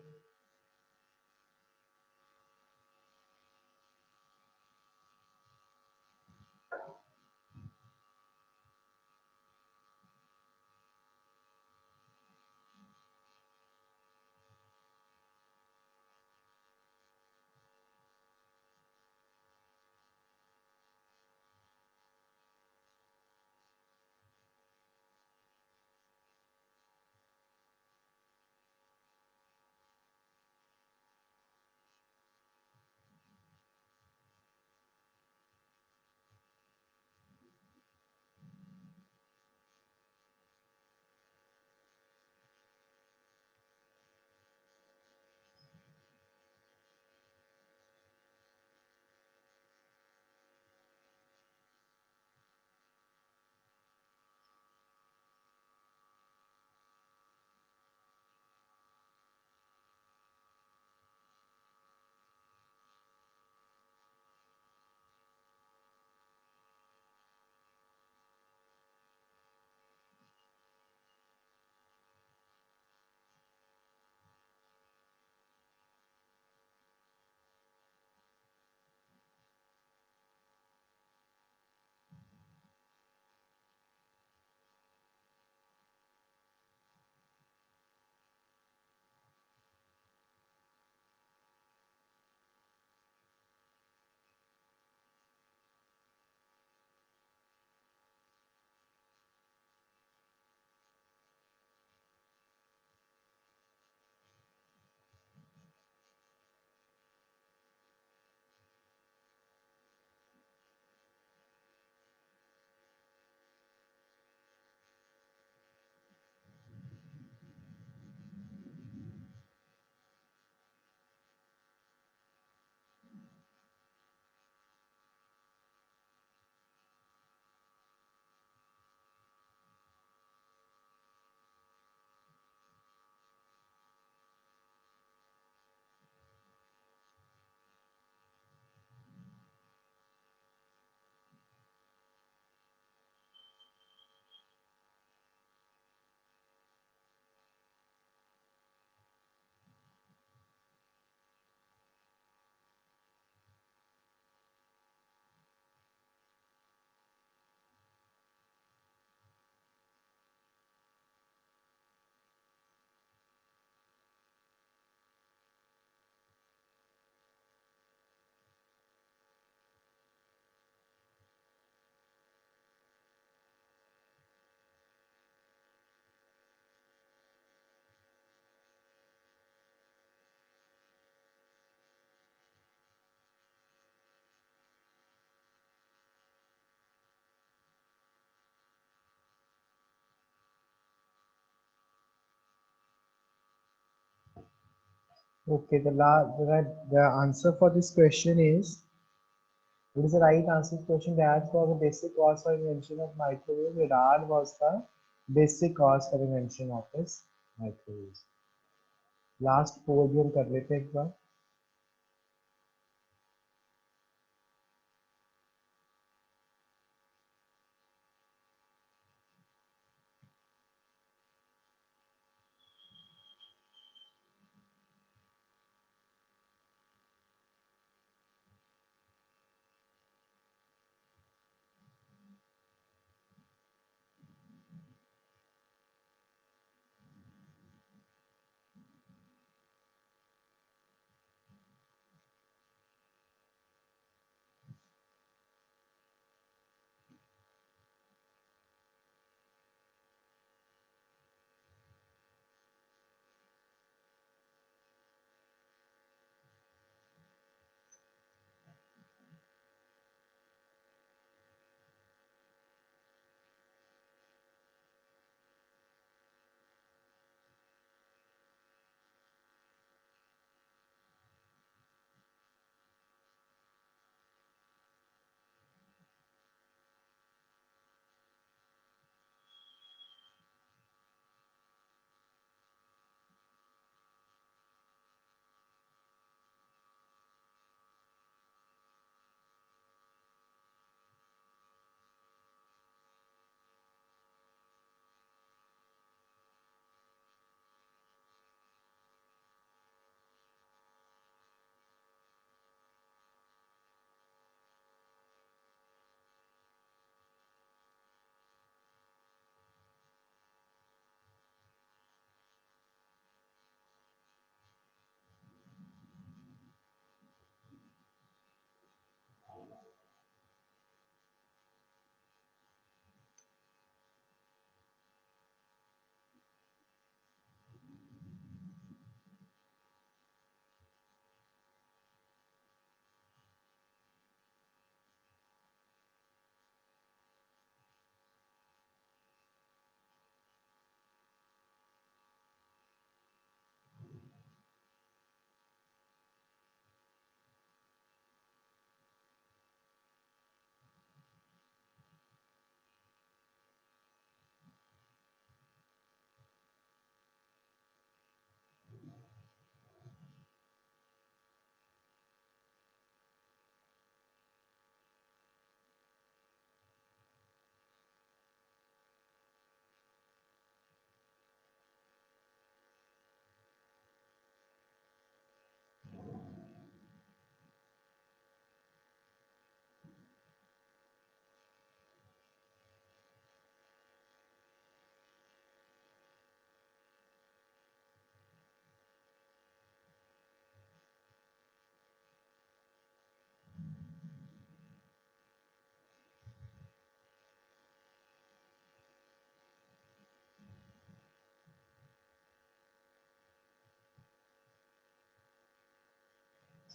Okay, the answer for this question is, what is the right answer to this question? That was the basic cause for invention of microwave. Radar was the basic cause for invention of this microwave. Last पोल भी हम कर लेते हैं एक बार.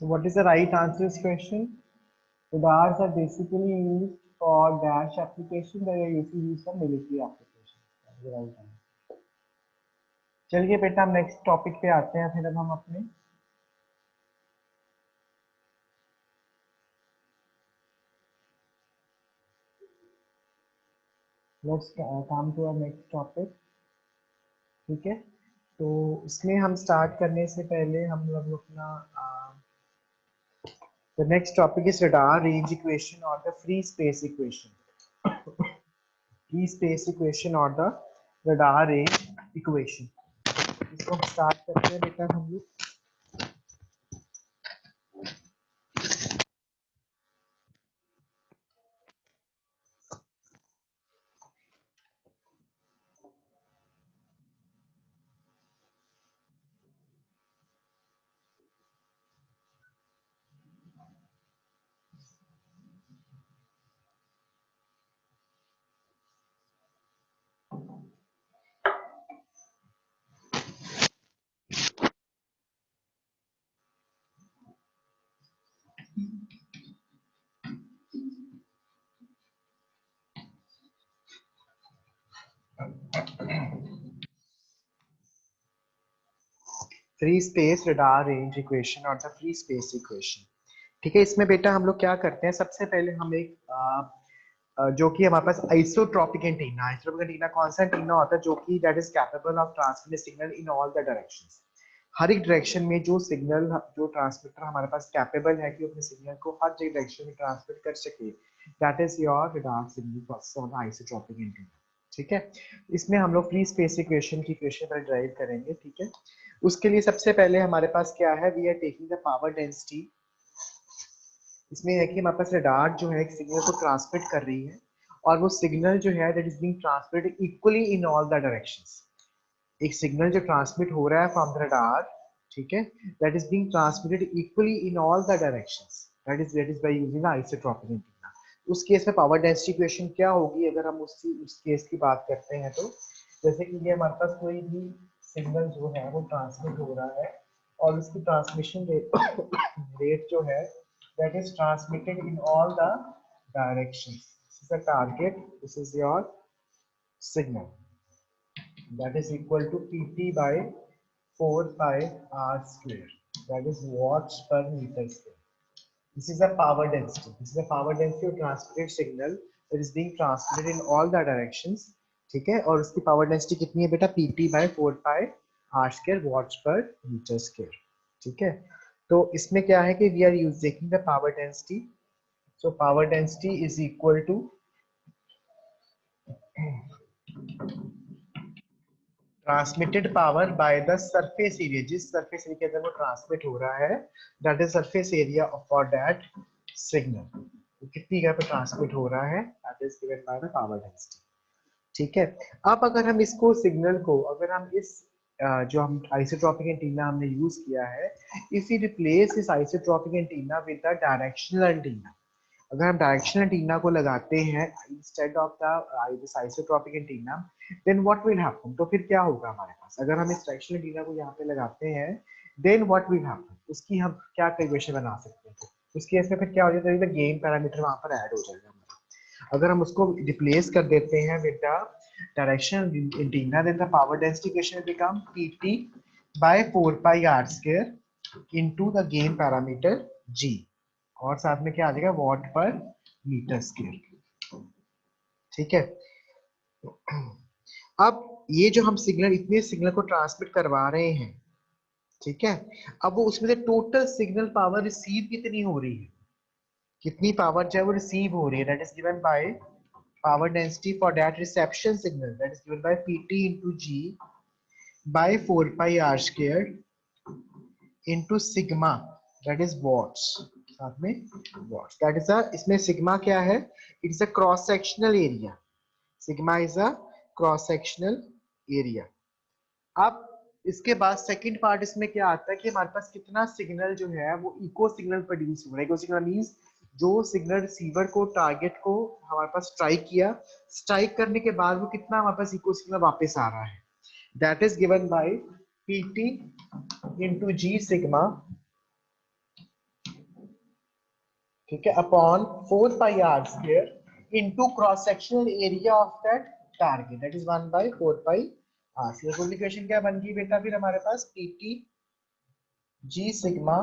So what is the right answer to this question? Radars are basically used for dash application. They are usually used for military application. That's the right answer. चलिए बेटा हम next topic पे आते हैं फिर अब हम अपने let's come to our next topic. ठीक है, तो इसमें हम स्टार्ट करने से पहले हम लोग अपना the next topic is radar range equation or the free space equation. Free space equation or the radar range equation. इसको हम स्टार्ट करते हैं बेटा हम लोग. Free space radar range equation और द फ्री स्पेस इक्वेशन। ठीक है, इसमें बेटा हम लोग क्या करते हैं, सबसे पहले हम एक जो कि हमारे पास आइसोट्रोपिक एंटीना, आइसोट्रोपिक एंटीना कौन सा एंटीना होता है जो कि that is capable of transmitting signal in all the directions. हर एक डायरेक्शन में जो सिग्नल, जो ट्रांसमीटर हमारे पास कैपेबल है कि अपने सिग्नल को हर डायरेक्शन में ट्रांसमिट कर सके, that is your radar signal process on isotropic antenna. ठीक है, इसमें हम लोग फ्री स्पेस इक्वेशन की इक्वेशन पर ड्राइव करेंगे। ठीक है, उसके लिए सबसे पहले हमारे पास क्या है, we are taking the power density. इसमें है कि हमारे पास रडार जो है एक सिग्नल को ट्रांसमिट कर रही है और वो सिग्नल जो है that is being transmitted equally in all the directions. एक सिग्नल जो ट्रांसमिट हो रहा है फ्रॉम द रडार, ठीक है, that is being transmitted equally in all the directions, that is by using isotropic antenna. उस केस में पावर डेंसिटी इक्वेशन क्या होगी अगर हम उस केस की बात करते हैं तो, जैसे कि ये हमारे पास कोई भी सिग्नल जो है वो ट्रांसमिट हो रहा है और उसकी ट्रांसमिशन रेट जो है that is transmitted in all the directions. This is the target. This is your signal. That is equal to Pt by 4 pi r square. That is watts per meter square. This is the power density. This is the power density of transmitted signal that is being transmitted in all the directions. ठीक है, और उसकी power density कितनी है बेटा, Pt by 4 pi r square watts per meter square. ठीक है, तो इसमें क्या है कि we are using the power density, so power density is equal to transmitted power by the surface area, जिस सरफेस एरिया के अंदर वो ट्रांसमिट हो रहा है, that is surface area for that signal. कितनी जगह पे ट्रांसमिट हो रहा है, that is given by the power density. ठीक है, अब अगर हम इसको सिग्नल को, अगर हम इस जो हम आइसोट्रोपिक एंटीना हमने यूज किया है, इफ वी रिप्लेस इस isotropic antenna with the directional antenna, अगर हम डायरेक्शनल एंटीना को लगाते हैं instead of the this isotropic antenna, then what will happen, तो फिर क्या होगा हमारे पास, अगर हम इस डायरेक्शनल एंटीना को यहाँ पे लगाते हैं, देन व्हाट विल हैपन, उसकी हम क्या इक्वेशन बना सकते हैं, उसकी ऐसे फिर क्या हो जाएगा, गेन पैरामीटर वहां पर ऐड हो जाएगा। अगर हम उसको रिप्लेस कर देते हैं with the directional antenna, then the power density equation will become Pt by 4 pi r square into the gain parameter G, और साथ में क्या आ जाएगा, watt per meter square। ठीक है, अब ये जो हम सिग्नल, इतने सिग्नल को ट्रांसमिट करवा रहे हैं, ठीक है, अब वो उसमें से टोटल सिग्नल पावर रिसीव कितनी हो रही है, कितनी पावर जो है वो रिसीव हो रही है, that is given bye power density for that reception signal, that is given by Pt into G by 4 pi r square into sigma, that is watts, साथ में watts, that is a, इसमें sigma क्या है, it is a cross sectional area, sigma is a cross sectional area। अब इसके बाद second part इसमें क्या आता है कि हमारे पास कितना सिग्नल जो है वो इको सिग्नल प्रोड्यूस हो रहा है। इको सिग्नल मींस जो सिग्नल रिसीवर को, टारगेट को हमारे पास स्ट्राइक किया, स्ट्राइक करने के बाद वो कितना हमारे पास इको सिग्नल वापस आ रहा है, that is given bye Pt into G sigma, ठीक है, upon 4 pi r square into cross sectional area of that target, that is 1 by 4 pi r square। Full equation क्या बन गई बेटा फिर हमारे पास, Pt G सिग्मा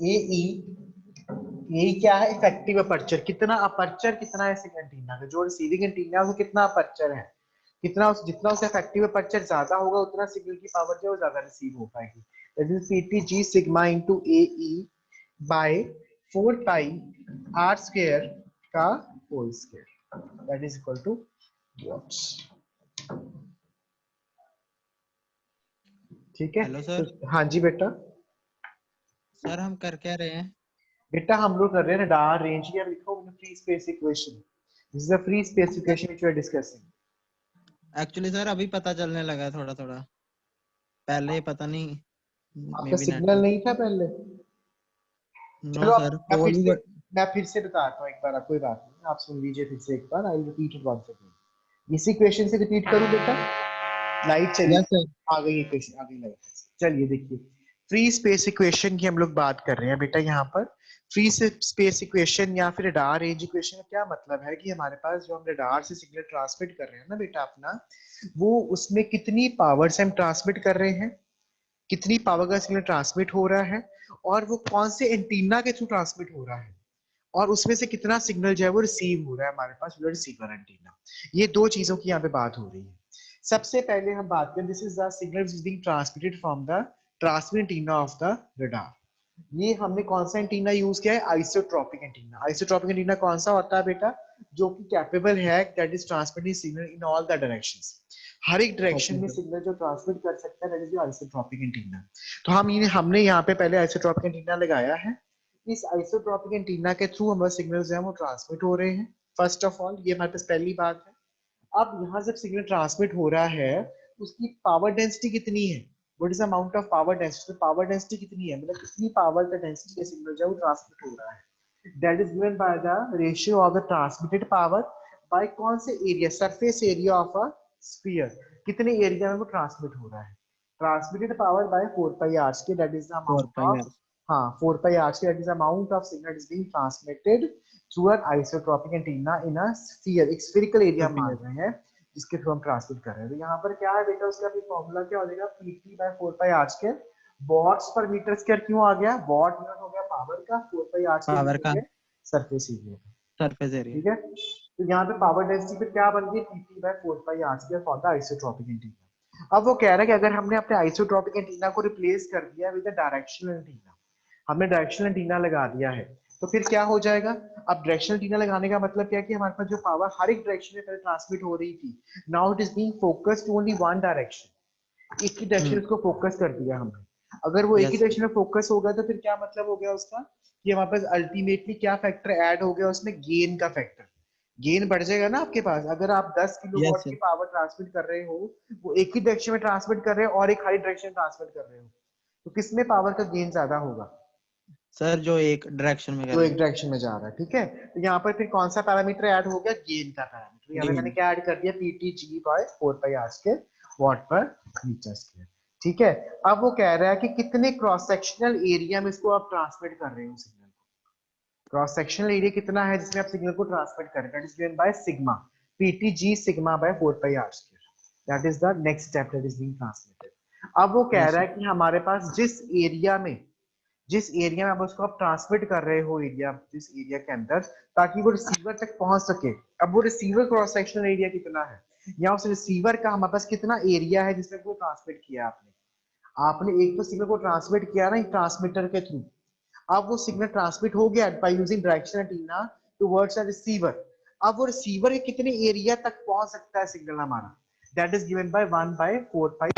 AE, यही क्या है, इफेक्टिव अपर्चर, कितना अपर्चर कितना है एंटीना का, जो रिसीविंग एंटीना है वो कितना अपर्चर है, कितना जितना उसका इफेक्टिव अपर्चर ज्यादा होगा उतना सिग्नल की पावर जो है ज्यादा रिसीव हो पाएगी, that is Pt G sigma into AE by 4 pi r square का whole square, that is equal to watts. ठीक है, हेलो सर। तो हाँ जी बेटा, सर हम कर क्या रहे हैं? बेटा हम लोग कर रहे हैं रडार रेंज की, अब लिखो free space equation, this is the free space equation which we are discussing. Actually sir अभी पता चलने लगा है थोड़ा थोड़ा, पहले पता नहीं, आपका सिग्नल नहीं था पहले, नो चलो सर। मैं फिर से बताता हूँ एक बार, कोई बात नहीं, आप सुन लीजिए फिर से एक बार, I repeat it once again. इस इक्वेशन से रिपीट करूं बेटा, लाइट चली, यस सर। आ गई इक्वेशन, आ गई लाइट। चलिए देखिए, फ्री स्पेस इक्वेशन की हम लोग बात कर रहे हैं बेटा। यहाँ पर फ्री स्पेस इक्वेशन या फिर रडार रेंज इक्वेशन का क्या मतलब है कि हमारे पास जो हम रडार से सिग्नल ट्रांसमिट कर रहे हैं ना बेटा अपना, वो उसमें कितनी पावर से हम ट्रांसमिट कर रहे हैं, कितनी पावर का सिग्नल ट्रांसमिट हो रहा है, और वो कौन से एंटीना के थ्रू ट्रांसमिट हो रहा है, और उसमें से कितना सिग्नल जो है वो रिसीव हो रहा है हमारे पास रिसीवर एंटीना। ये दो चीजों की यहाँ पे बात हो रही है। सबसे पहले हम बात करें, this is the signal is being transmitted from the transmit antenna of the radar. ये हमने कौन सा एंटीना यूज किया है? Isotropic antenna. आइसोट्रोपिक एंटीना कौन सा होता है बेटा? जो कि कैपेबल है that is transmitting signal in all the directions. हर एक डायरेक्शन में सिग्नल जो ट्रांसमिट कर सकता है दैट इज आइसोट्रोपिक एंटीना। तो हमने यहाँ पे पहले आइसोट्रोपिक एंटीना लगाया है। इस आइसोट्रोपिक एंटीना के थ्रू हमारे सिग्नल्स हैं वो ट्रांसमिट हो रहे हैं। फर्स्ट ऑफ ऑल ये हमारे पास पहली बात है। अब यहाँ जब सिग्नल ट्रांसमिट हो रहा है उसकी पावर डेंसिटी कितनी है? What is amount of power density? Power density कितनी है, मतलब कितनी पावर का डेंसिटी का सिग्नल जो है वो ट्रांसमिट हो रहा है। That is given by the ratio of the transmitted power by कौन से area, surface area of a sphere. कितने एरिया में वो ट्रांसमिट हो रहा है? Transmitted power by 4 pi R square, that is the 4 amount pi of, हाँ 4 pi R square, that is the amount of signal is being transmitted through an isotropic antenna in a sphere. एक spherical area मान रहे हैं जिसके through हम transmit कर रहे हैं। तो यहाँ पर क्या है बेटा, उसका भी फॉर्मूला क्या हो जाएगा? Pt by 4 pi r square। Watts पर मीटर स्क्वायर क्यों आ गया? वॉट यूनिट हो गया पावर का, 4 pi r square power unit का हो गया सरफेस एरिया का। Surface area. ठीक है, तो यहाँ पे पावर डेंसिटी फिर क्या बन गई? Pt by 4 pi r square for the isotropic antenna. अब वो कह रहा है कि अगर हमने अपने आइसोट्रोपिक एंटीना को रिप्लेस कर दिया विद डायरेक्शनल एंटीना, हमने डायरेक्शनल एंटीना लगा दिया है, तो फिर क्या हो जाएगा? अब डायरेक्शनल एंटीना लगाने का मतलब क्या है कि हमारे पास जो पावर हर एक डायरेक्शन में पहले ट्रांसमिट हो रही थी, now it is being focused to only one direction. एक ही डायरेक्शन को फोकस कर दिया हमने। अगर वो एक ही यस डायरेक्शन में फोकस होगा तो फिर क्या मतलब हो गया उसका कि हमारे पास अल्टीमेटली क्या फैक्टर ऐड हो गया उसमें? गेन का फैक्टर। गेन बढ़ जाएगा ना आपके पास। अगर आप 10 किलोवाट यस की पावर ट्रांसमिट कर रहे हो, वो एक ही डायरेक्शन में ट्रांसमिट कर रहे हो और एक हर डायरेक्शन में ट्रांसमिट कर रहे हो, तो किसमें पावर का गेन ज्यादा होगा? सर, जो एक डायरेक्शन में कर जो रहे एक डायरेक्शन में जा रहा है। ठीक है, तो यहाँ पर फिर कौन सा पैरामीटर ऐड हो गया? गेन का पैरामीटर। यहाँ पे मैंने गेन। क्या ऐड कर दिया? PTG by 4 pi r square watt per meter square। ठीक है, अब वो कह रहा है कि कितने क्रॉस सेक्शनल एरिया में इसको आप ट्रांसमिट कर रहे हो सिग्नल को। क्रॉस सेक्शनल एरिया कितना है जिसमें आप सिग्नल को ट्रांसमिट कर रहे हो? That is given by sigma, PTG sigma by 4 pi r square। That is the next step that is being transmitted. अब वो कह यस रहा है कि हमारे पास जिस एरिया में आप उसको आप ट्रांसमिट कर रहे हो, एरिया जिस एरिया के अंदर, ताकि वो रिसीवर तक पहुंच सके। अब वो रिसीवर क्रॉस सेक्शनल एरिया कितना है, या उस रिसीवर का हमारे पास कितना एरिया है जिसमें वो ट्रांसमिट किया आपने? आपने एक तो सिग्नल को ट्रांसमिट किया ना ट्रांसमीटर के थ्रू। अब वो सिग्नल ट्रांसमिट हो गया by using directional antenna towards a receiver. अब वो रिसीवर के कितने एरिया तक पहुंच सकता है सिग्नल हमारा? That is given bye 1 by 4 pi।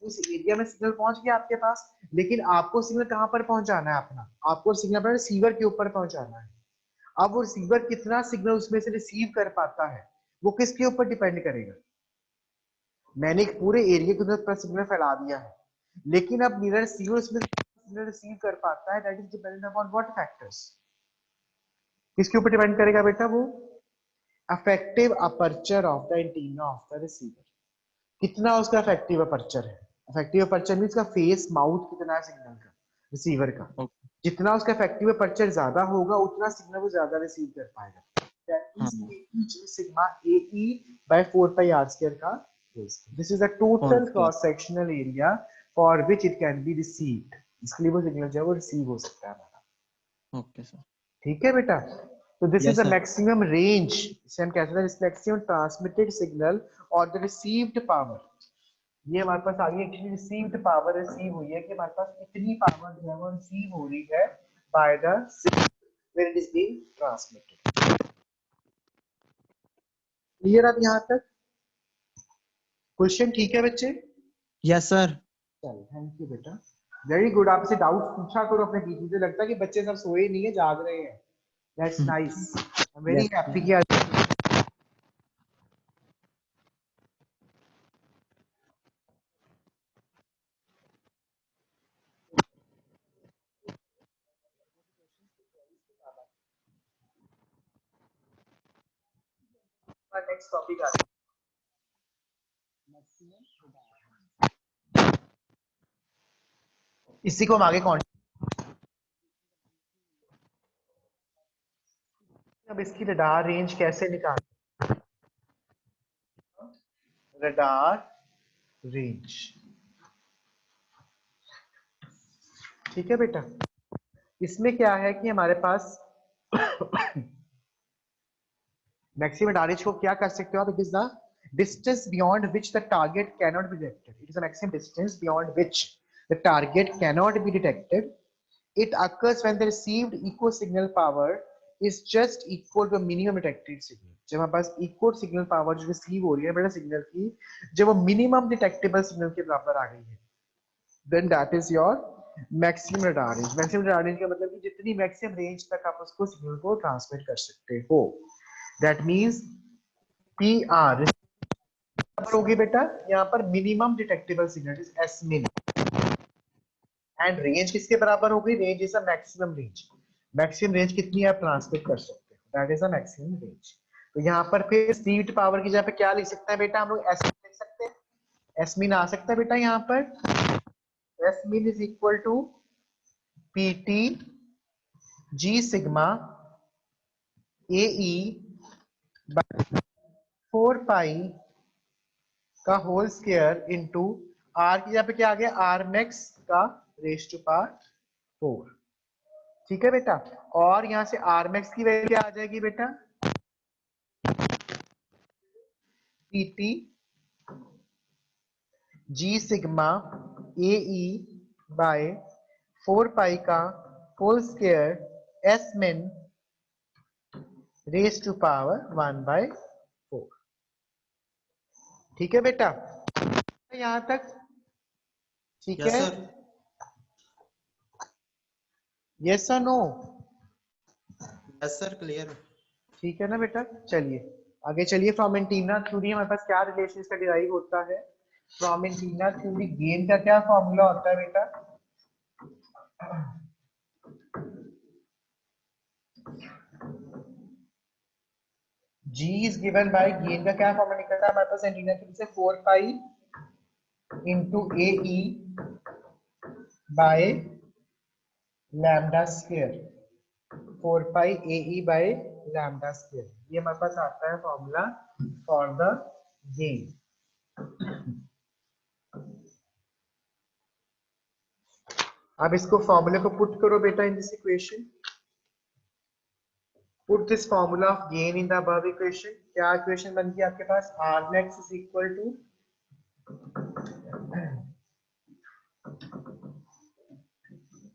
उस एरिया में सिग्नल पहुंच गया आपके पास, लेकिन आपको सिग्नल कहां पर पहुंचाना है अपना? आपको सिग्नल अपना रिसीवर के ऊपर पहुंचाना है। अब वो रिसीवर कितना सिग्नल उसमें से रिसीव कर पाता है वो किसके ऊपर डिपेंड करेगा? मैंने एक पूरे एरिया के अंदर पर सिग्नल फैला दिया है, लेकिन अब मेरा रिसीवर उसमें सिग्नल रिसीव कर पाता है, that is dependent upon what factors? किसके ऊपर डिपेंड करेगा बेटा? वो affective aperture of the antenna of the receiver. कितना उसका इफेक्टिव अपर्चर है? इफेक्टिव अपर्चर मींस का फेस माउथ कितना है सिग्नल का, रिसीवर का। ओके। जितना उसका इफेक्टिव अपर्चर ज्यादा होगा उतना सिग्नल वो ज्यादा रिसीव कर पाएगा। दैट हाँ is AEG sigma AE by 4 pi r square का base। दिस इज द और टोटल क्या। Cross sectional area for which it can be received. इसके लिए वो सिग्नल जो है वो रिसीव हो सकता है हमारा। Okay sir. ठीक है बेटा, तो this is yes the sir. Maximum range, इसे हम कहते हैं मैक्सिमम ट्रांसमिटेड सिग्नल और द रिसीव्ड पावर। ये हमारे पास आगे एक्चुअली रिसीव्ड पावर रिसीव हुई है कि हमारे पास इतनी पावर जो है वो रिसीव हो रही है by the when it is being transmitted. Clear अब यहाँ तक? क्वेश्चन ठीक है बच्चे? Yes sir. चलो थैंक यू बेटा, वेरी गुड। आपसे डाउट पूछा करो अपने बीच। मुझे लगता है कि बच्चे सब सोए नहीं है, जाग रहे हैं। That's nice, I am very yes happy कि आज नेक्स्ट टॉपिक आ इसी को हम आगे कौन अब इसकी रडार रेंज कैसे निकाल रडार रेंज ठीक है बेटा इसमें क्या है कि हमारे पास मैक्सिमम रडार रेंज को क्या कर सकते हो आप it is the distance beyond which the target cannot be detected it is a maximum distance beyond which the target cannot be detected it occurs when the received echo signal power is just equal to a minimum detected signal जब हमारे पास echo signal power जो receive हो रही है बेटा signal की जब वो मिनिमम डिटेक्टेबल सिग्नल के बराबर आ गई है then that is your maximum radar range maximum radar range का मतलब कि जितनी maximum range तक आप उसको सिग्नल को ट्रांसमिट कर सकते हो that means PR होगी बेटा यहाँ पर minimum detectable signal is S मिन एंड रेंज किसके बराबर होगी range is a maximum range कितनी आप ट्रांसमिट कर सकते हो that is a maximum range तो यहाँ पर फिर रिसीव्ड पावर की जगह पे क्या लिख सकते हैं बेटा हम लोग एस लिख सकते हैं एस मिन आ सकता है बेटा यहाँ पर S min is equal to PT G sigma A E 4 pi का होल स्क्वायर इनटू आर की जगह पे क्या आ गया आर मैक्स का रेज टू पावर 4 ठीक है बेटा और यहां से आर मैक्स की वैल्यू क्या आ जाएगी बेटा PT G sigma A E by 4 pi का whole square S min raise to power 1/4 ठीक है बेटा यहां तक ठीक यस है सर यस और नो यस सर क्लियर ठीक है ना बेटा चलिए आगे चलिए फ्रॉम एंटीना थ्योरी हमारे पास क्या रिलेशन इसका डिराइव होता है फ्रॉम एंटीना थ्योरी गेन का क्या फॉर्मूला होता है बेटा G is given by gain का क्या फॉर्मूला निकलता है हमारे पास एंटीना थ्योरी से 4 पाई into AE by lambda square 4 pi AE by lambda square ये हमारे पास आता है फॉर्मूला फॉर द गेन अब इसको फॉर्मूले को पुट करो बेटा in this equation put this formula of gain in the above equation क्या इक्वेशन बन गई आपके पास r max is equal to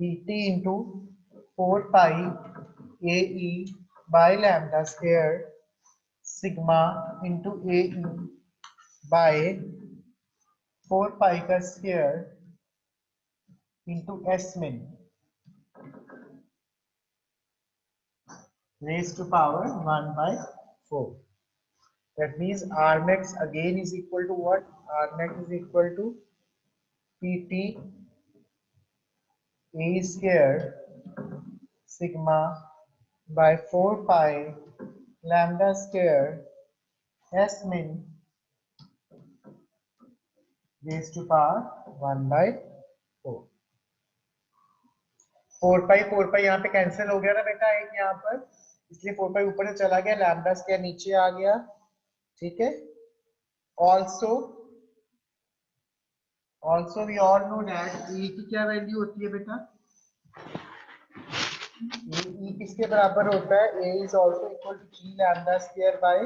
pt into 4 pi AE by lambda square sigma into AE by 4 pi का square into S min raised to power 1/4 that means R max again is equal to what R max is equal to PT A square sigma by 4 pi lambda square S min raised to power 1/4 4 पाई यहाँ पे cancel हो गया ना बेटा एक यहाँ पर इसलिए 4 पाई ऊपर से चला गया लैम्डा स्क्वायर नीचे आ गया ठीक है also we all know that A की क्या वैल्यू होती है बेटा ए किसके बराबर होता है A is also equal to G lambda square by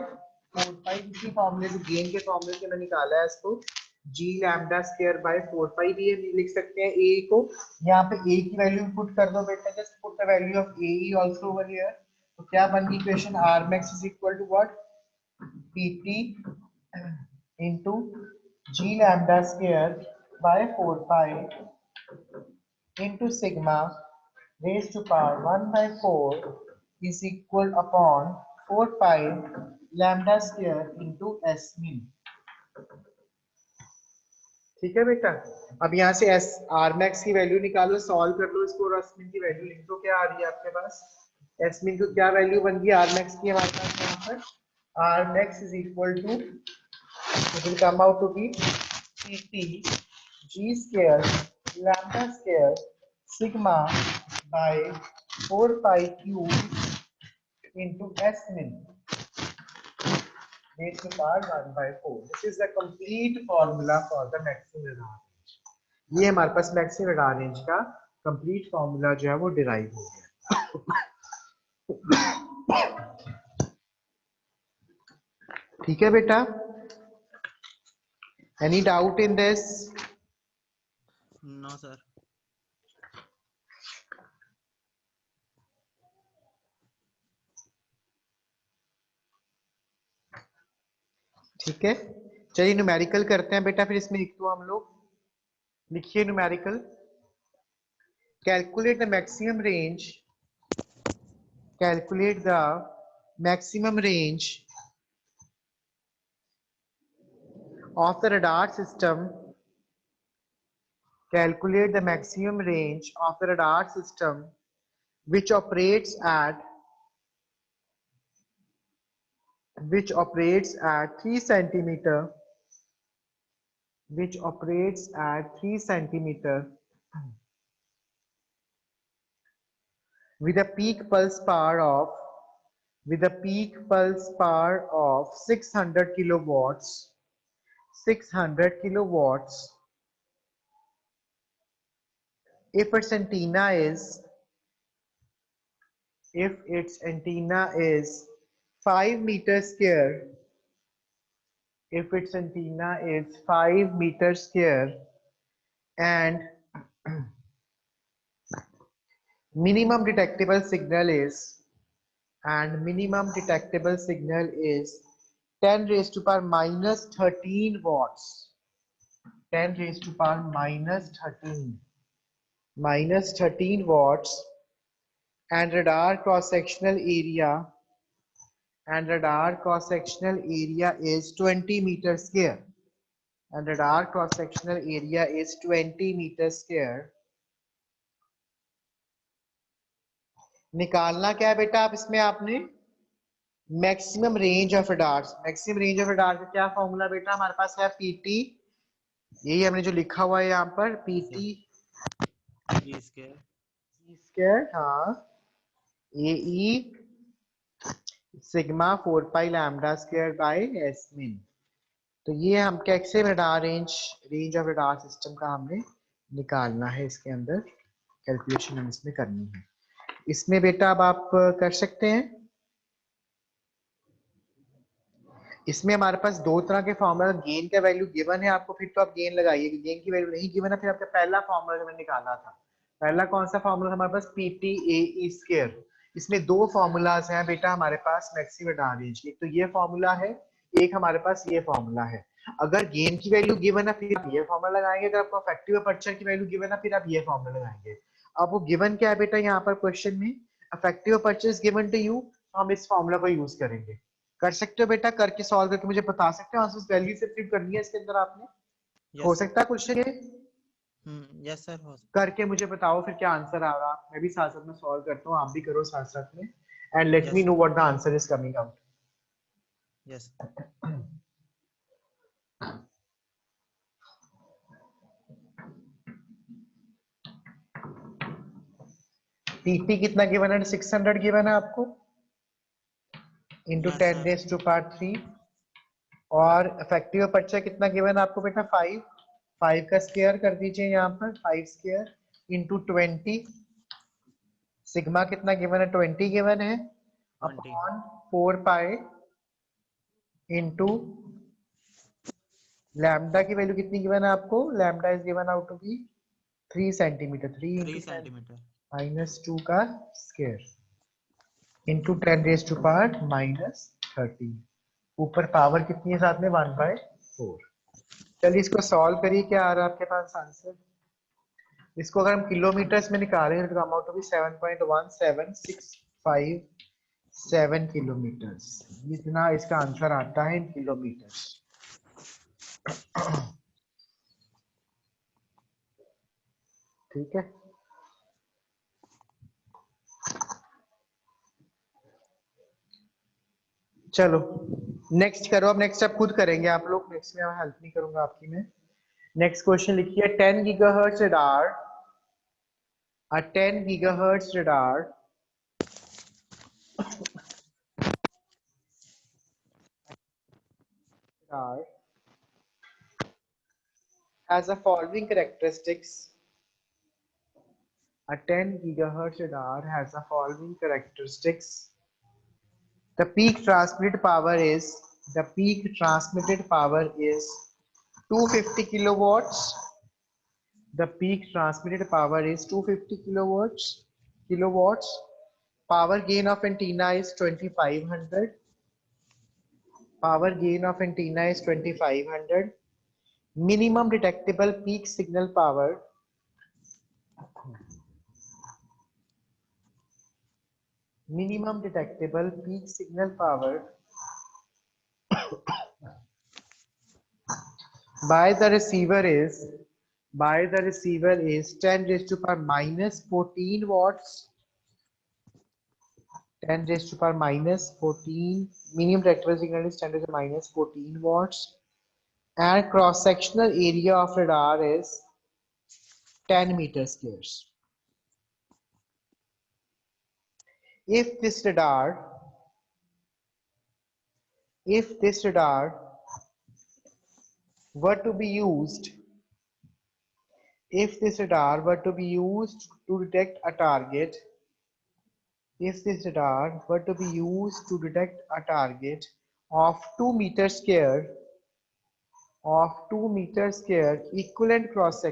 4 pi इसी फॉर्मूले से गेन के फॉर्मूले से मैंने निकाला है इसको जी लैम्डा स्क्वायर बाय 4 पाई भी लिख सकते हैं ए को यहाँ पे ए की वैल्यू पुट कर दो बेटा just put the value of A also over here तो क्या बन गई equation R max is equal to what PT into G lambda square by 4 pi into sigma raised to power 1/4 is equal upon 4 pi lambda square into S min ठीक है बेटा अब यहाँ से एस आर मैक्स की value निकालो solve कर लो इसको और एस मिन की वैल्यू लिख दो क्या आ रही है आपके पास एस मिन को क्या वैल्यू बन गई आर मैक्स की हमारे पास यहाँ पर R max is equal to it will come out to be PT G square lambda square sigma by 4 pi q into S min raised to power 1 by 4. This is the complete formula for the maximum radar range. ये हमारे पास maximum radar range का complete formula जो है वो derive हो गया। ठीक है बेटा, any doubt in this? No sir. ठीक है, चलिए न्यूमेरिकल करते हैं बेटा। फिर इसमें एक तो हम लोग लिखिए numerical. Calculate the maximum range, calculate the maximum range of the radar system, calculate the maximum range of the radar system which operates at 3 centimeter, which operates at 3 centimeter with a peak pulse power of 600 kilowatts, 600 kilowatts if its antenna is 5 meters square, if its antenna is 5 meters square and minimum detectable signal is 10 raised to power minus 13 watts, 10 raised to power minus 13 watts, and radar cross sectional area is 20 meters square, and radar cross sectional area is 20 meters square. निकालना क्या है बेटा आप इसमें? आपने maximum range of radars, maximum range of radar का क्या formula बेटा हमारे पास है? पीटी, यही हमने जो लिखा हुआ है यहाँ पर, पीटी जी स्क्वायर, हाँ, AE sigma 4 pi lambda square by S मिन। तो ये हम कैसे radar range of radar system का हमने निकालना है, इसके अंदर कैलकुलेशन हम इसमें करनी है। इसमें बेटा अब आप कर सकते हैं। इसमें हमारे पास दो तरह के फॉर्मूला, गेन का वैल्यू गिवन है आपको, फिर तो आप गेन लगाइए। गेन की वैल्यू नहीं गिवन है, फिर आपका पहला फॉर्मूला जो मैंने निकाला था, पहला कौन सा फॉर्मूला हमारे पास? पीटी ए स्क्वायर। इसमें दो फॉर्मूलाज हैं बेटा हमारे पास मैक्सिमम रडार रेंज के, एक तो ये फॉर्मूला है, एक हमारे पास ये फॉर्मूला है। अगर गेन की वैल्यू गिवन है फिर आप ये फॉर्मूला लगाएंगे, अगर आपको इफेक्टिव अपर्चर की वैल्यू गिवन है फिर आप ये फॉर्मूला लगाएंगे। अब वो गिवन क्या है बेटा यहाँ पर क्वेश्चन में? Effective aperture is given to you, हम इस फॉर्मूला को यूज करेंगे। कर सकते हो बेटा, करके सॉल्व करके मुझे बता सकते हो आंसर, वैल्यू सब्स्टिट्यूट करनी है इसके अंदर आपने। हो सकता है क्वेश्चन ये? यस सर, हो करके मुझे बताओ फिर क्या आंसर आ रहा। मैं भी साथ साथ में सॉल्व करता हूँ, आप भी करो साथ साथ में, and let me know what the answer is coming out. Yes. TT कितना गिवन है? 600 गिवन है आपको, इंटू 10 रेज़ टू पावर 3, और इफेक्टिव अपर्चर कितना गिवन है आपको बेटा? 5 का स्क्वायर कर दीजिए यहाँ पर, 5 स्क्वायर इंटू 20, सिग्मा कितना गिवन है? 20 गिवन है, अपॉन 4 पाई इंटू लैम्डा की वैल्यू कितनी गिवन है आपको? Lambda is given out to be 3 centimetre, 3 centimetre minus 2 का square into 10 raise to power minus 13, ऊपर पावर कितनी है साथ में? 1/4। चलिए इसको सॉल्व करिए, क्या आ रहा है आपके पास आंसर? इसको अगर हम किलोमीटर्स में निकालें तो अमाउंट होगी 7.17657 किलोमीटर्स। इतना इसका आंसर आता है इन किलोमीटर्स। ठीक है, चलो नेक्स्ट करो। अब नेक्स्ट आप खुद करेंगे आप लोग, नेक्स्ट में मैं हेल्प नहीं करूंगा आपकी मैं। नेक्स्ट क्वेश्चन लिखिए 10 gigahertz radar, a 10 gigahertz radar has the following characteristics. A 10 gigahertz radar has the following characteristics. The peak transmitted power is 250 kilowatts. The peak transmitted power is 250 kilowatts. Power gain of antenna is 2500. Power gain of antenna is 2500. Minimum detectable peak signal power by the receiver is 10 raised to power minus 14 watts. 10 raised to power minus 14. Minimum detectable signal is 10 raised to minus 14 watts. And cross sectional area of radar is 10 meters squares. If this radar were to be used to detect a target of 2 meters square equivalent cross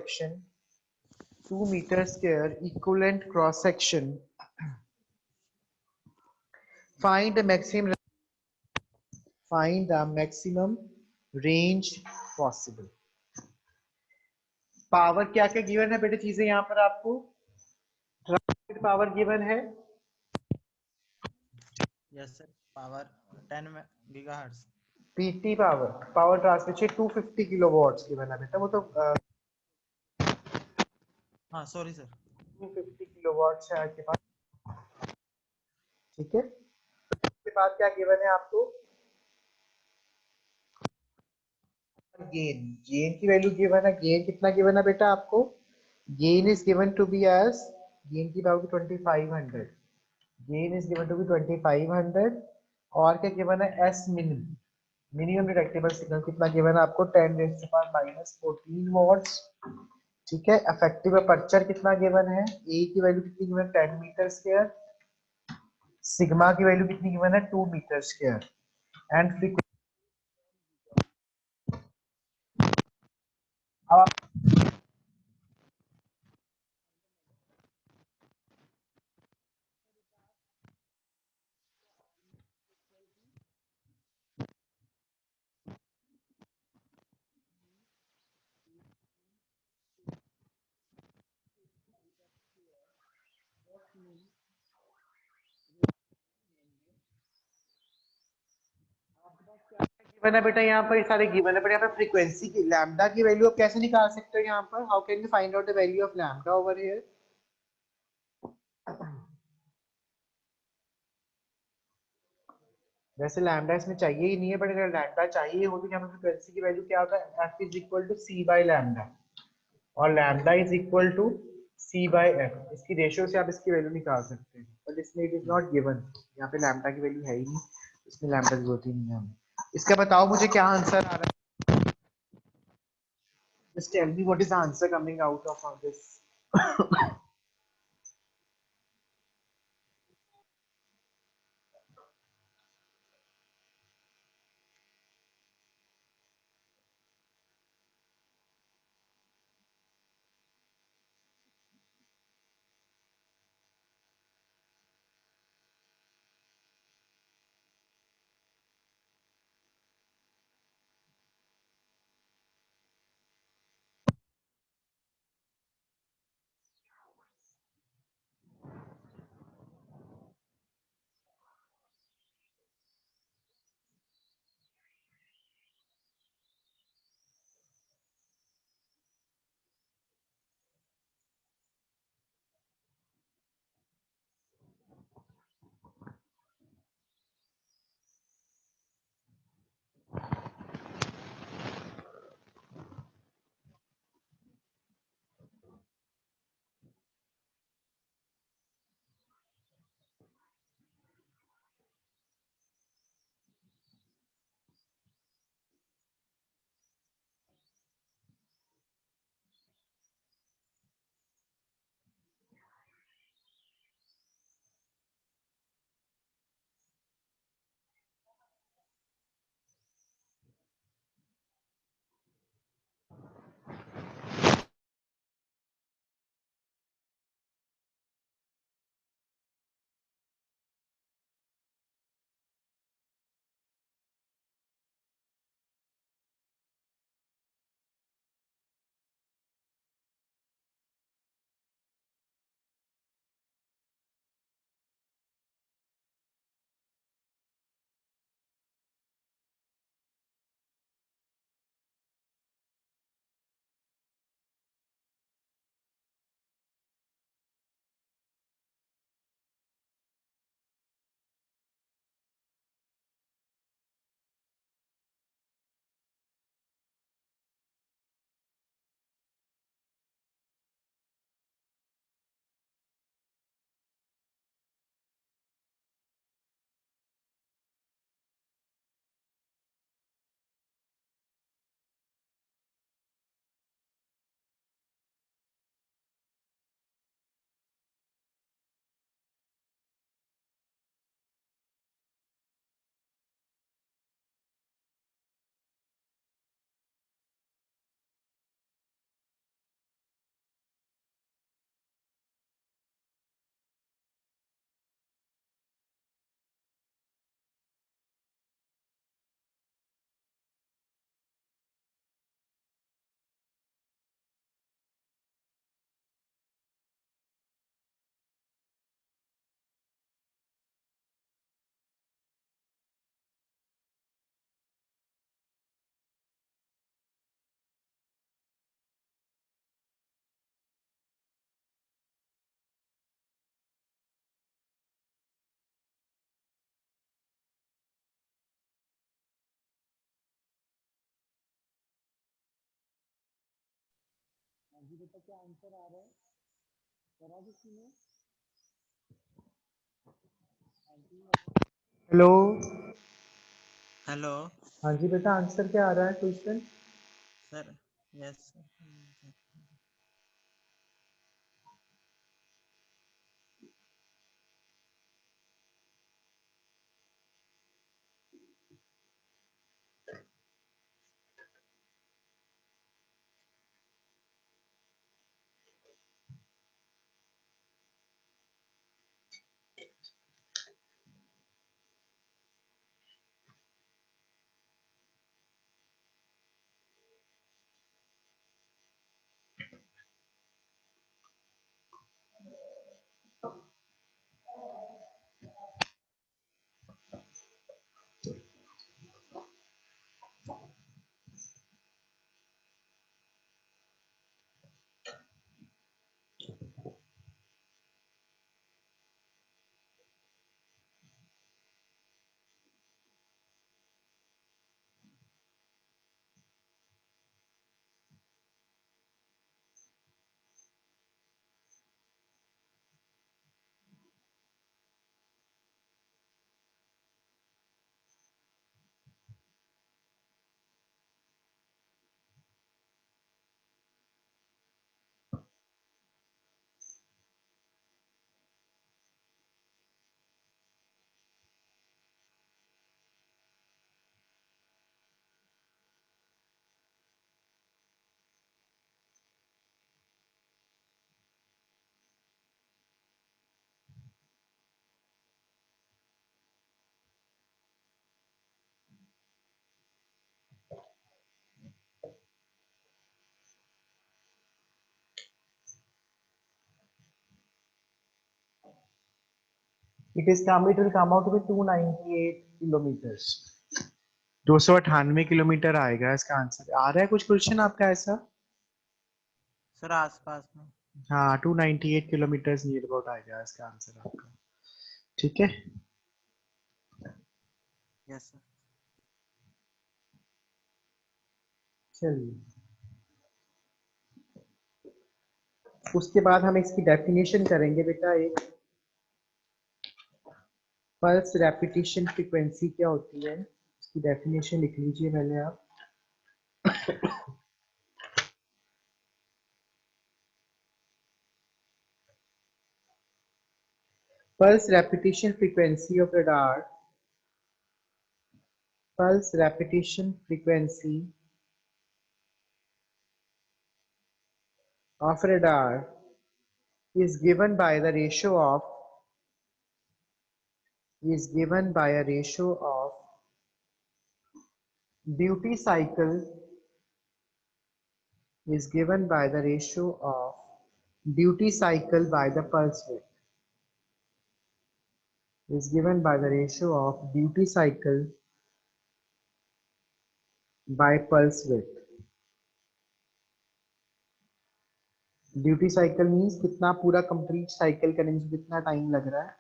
section, find the maximum range possible. Power क्या क्या given है बेटे चीजें यहाँ पर आपको transmit power given है Yes, sir. Power 10 gigahertz. PT power transmission 250 kilowatts given है बेटा वो तो हाँ, sorry, sir. 250 किलोवाट्स है आपके पास ठीक है उसके बाद क्या गिवन है आपको गेन की वैल्यू गिवन है गेन कितना गिवन है बेटा आपको gain is given to be as gain की value 2500 gain is given to be 2500 और क्या गिवन है एस मिनिमम डिटेक्टेबल सिग्नल कितना गिवन है आपको 10 raise to power minus 14 watts ठीक है इफेक्टिव अपर्चर कितना गिवन है ए की वैल्यू कितनी गिवन है 10 मीटर स्क्वायर सिग्मा की वैल्यू कितनी गिवन है 2 metre square and frequency given है बेटा यहाँ पर सारे गिवन है बट यहाँ पर फ्रीक्वेंसी की लैम्डा की वैल्यू आप कैसे निकाल सकते हो यहाँ पर how can you find out the value of lambda over here वैसे लैम्डा इसमें चाहिए ही नहीं है बट अगर लैम्डा चाहिए हो तो यहाँ पर फ्रीक्वेंसी की वैल्यू क्या होता है F is equal to C by lambda और lambda is equal to C by F इसकी रेशियो से आप इसकी वैल्यू निकाल सकते हैं बट इसमें इट इज नॉट गिवन यहाँ पे लैम्डा की वैल्यू है ही नहीं इसमें लैम्डा की जरूरत ही नहीं है हमें इसका बताओ मुझे क्या आंसर आ रहा है just tell me what is the answer coming out of this hello. Hello हाँ जी बेटा, आंसर क्या आ रहा है question? Sir. Yes It is come. It will come out to be 298 kilometers. 298 kilometre आएगा इसका आंसर। आ रहा है कुछ क्वेश्चन आपका ऐसा? सर आसपास में। हाँ, 298 किलोमीटर नियर अबाउट आएगा इसका आंसर आपका। ठीक है। Yes sir. चलिए, उसके बाद हम इसकी डेफिनेशन करेंगे बेटा। एक पल्स रेपिटेशन फ्रीक्वेंसी क्या होती है, उसकी डेफिनेशन लिख लीजिए पहले आप। pulse repetition frequency of radar, pulse repetition frequency of radar is given by the ratio of duty cycle by the pulse width, is given by the ratio of duty cycle by pulse width. Duty cycle means कितना पूरा complete cycle करने में कितना time लग रहा है।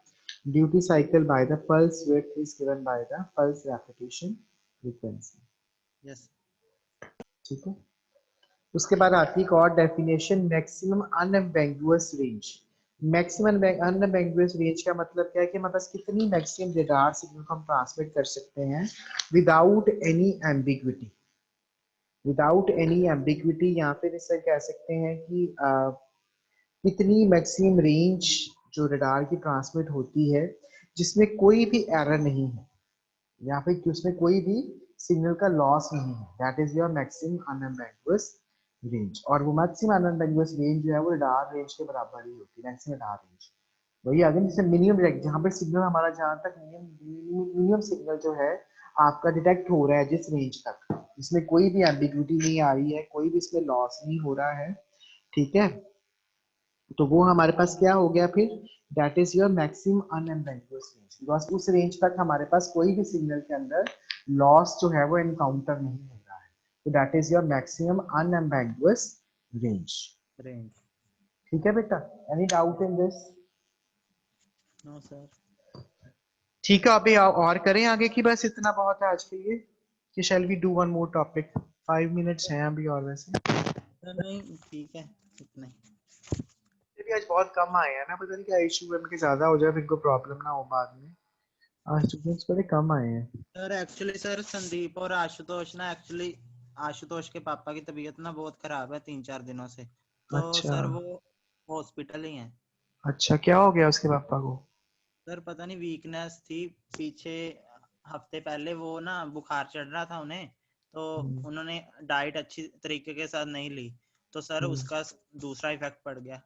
Duty cycle by the pulse width is given by the pulse repetition frequency. Yes ठीक है। उसके बाद आती है एक और definition, maximum unambiguous range. Maximum unambiguous range का मतलब क्या है कि हमारे पास कितनी मैक्सिमम रडार सिग्नल को हम ट्रांसमिट कर सकते हैं without any ambiguity. Without any ambiguity यहाँ पे इसे कह सकते हैं कि कितनी मैक्सिमम रेंज जो रडार की ट्रांसमिट होती है जिसमें कोई भी एरर नहीं है या फिर उसमें कोई भी सिग्नल का लॉस नहीं है, that is your maximum unambiguous range. और वो मैक्सिमम अनएम्बिगुअस रेंज जो है वो रडार रेंज के बराबर ही होती है, मैक्सिमम रडार रेंज। वही आगे जैसे मिनिमम, जहाँ पर सिग्नल हमारा जहाँ तक मिनिमम सिग्नल जो है आपका डिटेक्ट हो रहा है जिस रेंज तक, जिसमें कोई भी एम्बिग्विटी नहीं आ रही है, कोई भी इसमें लॉस नहीं हो रहा है। ठीक है, तो वो हमारे पास क्या हो गया फिर, that is your maximum unambiguous range, because उस रेंज तक हमारे पास कोई भी सिग्नल के अंदर लॉस जो है वो एनकाउंटर नहीं हो रहा है। तो that is your maximum unambiguous range. Range. ठीक है बेटा, any doubt in this? No sir. ठीक है, अभी और करें आगे की, बस इतना बहुत है आज के लिए कि shall we do one more topic? 5 minutes हैं अभी और वैसे। नहीं ठीक है। इतने ये भी आज बहुत कम आए हैं ना, पता नहीं क्या इशू है, उनके ज्यादा हो जाए फिर इनको प्रॉब्लम ना हो बाद में। आज स्टूडेंट्स बड़े कम आए हैं। सर एक्चुअली सर संदीप और आशुतोष ना एक्चुअली आशुतोष के पापा की तबीयत ना बहुत खराब है 3-4 दिनों से, तो अच्छा सर वो हॉस्पिटल ही हैं। अच्छा, क्या हो गया उसके पापा को? सर पता नहीं वीकनेस थी, पीछे हफ्ते पहले वो ना बुखार चढ़ रहा था उन्हें, तो हम्म, उन्होंने डाइट अच्छी तरीके के साथ नहीं ली, तो सर हम्म, उसका दूसरा इफेक्ट पड़ गया।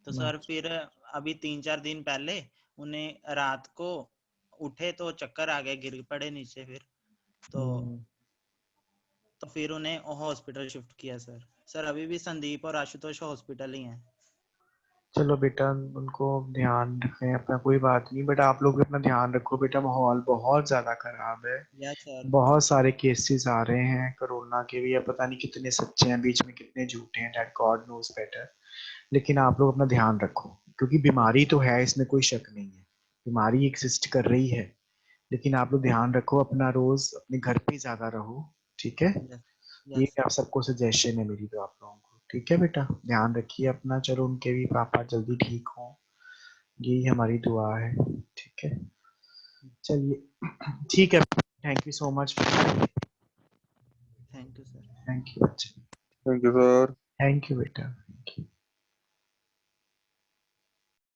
तो सर अच्छा, फिर अभी 3-4 दिन पहले उन्हें रात को उठे तो चक्कर आ गए, गिर पड़े नीचे फिर, तो हम्म। फिर उन्हें हॉस्पिटल शिफ्ट किया सर। सर अभी भी संदीप और आशुतोष हॉस्पिटल ही हैं। चलो बेटा, उनको ध्यान रखें अपना, कोई बात नहीं, बट आप लोग भी अपना ध्यान रखो बेटा, माहौल बहुत ज्यादा खराब है। Yes sir. बहुत सारे केसेस आ रहे हैं कोरोना के भी, अब पता नहीं कितने सच्चे हैं बीच में, कितने झूठे हैं, दैट गॉड नोज बेटर। लेकिन आप लोग अपना ध्यान रखो, क्योंकि बीमारी तो है, इसमें कोई शक नहीं है, बीमारी एग्जिस्ट कर रही है। लेकिन आप लोग ध्यान रखो अपना, रोज अपने घर पे ज्यादा रहो, ठीक है? यस ये यस आप सबको सजेशन है मेरी तो आप लोगों को, ठीक है बेटा? ध्यान रखिए अपना, चलो उनके भी पापा जल्दी ठीक हों, यही हमारी दुआ है, ठीक है? चलिए ठीक है, thank you so much, thank you sir. Thank you बच्चे, thank you sir. Thank you बेटा।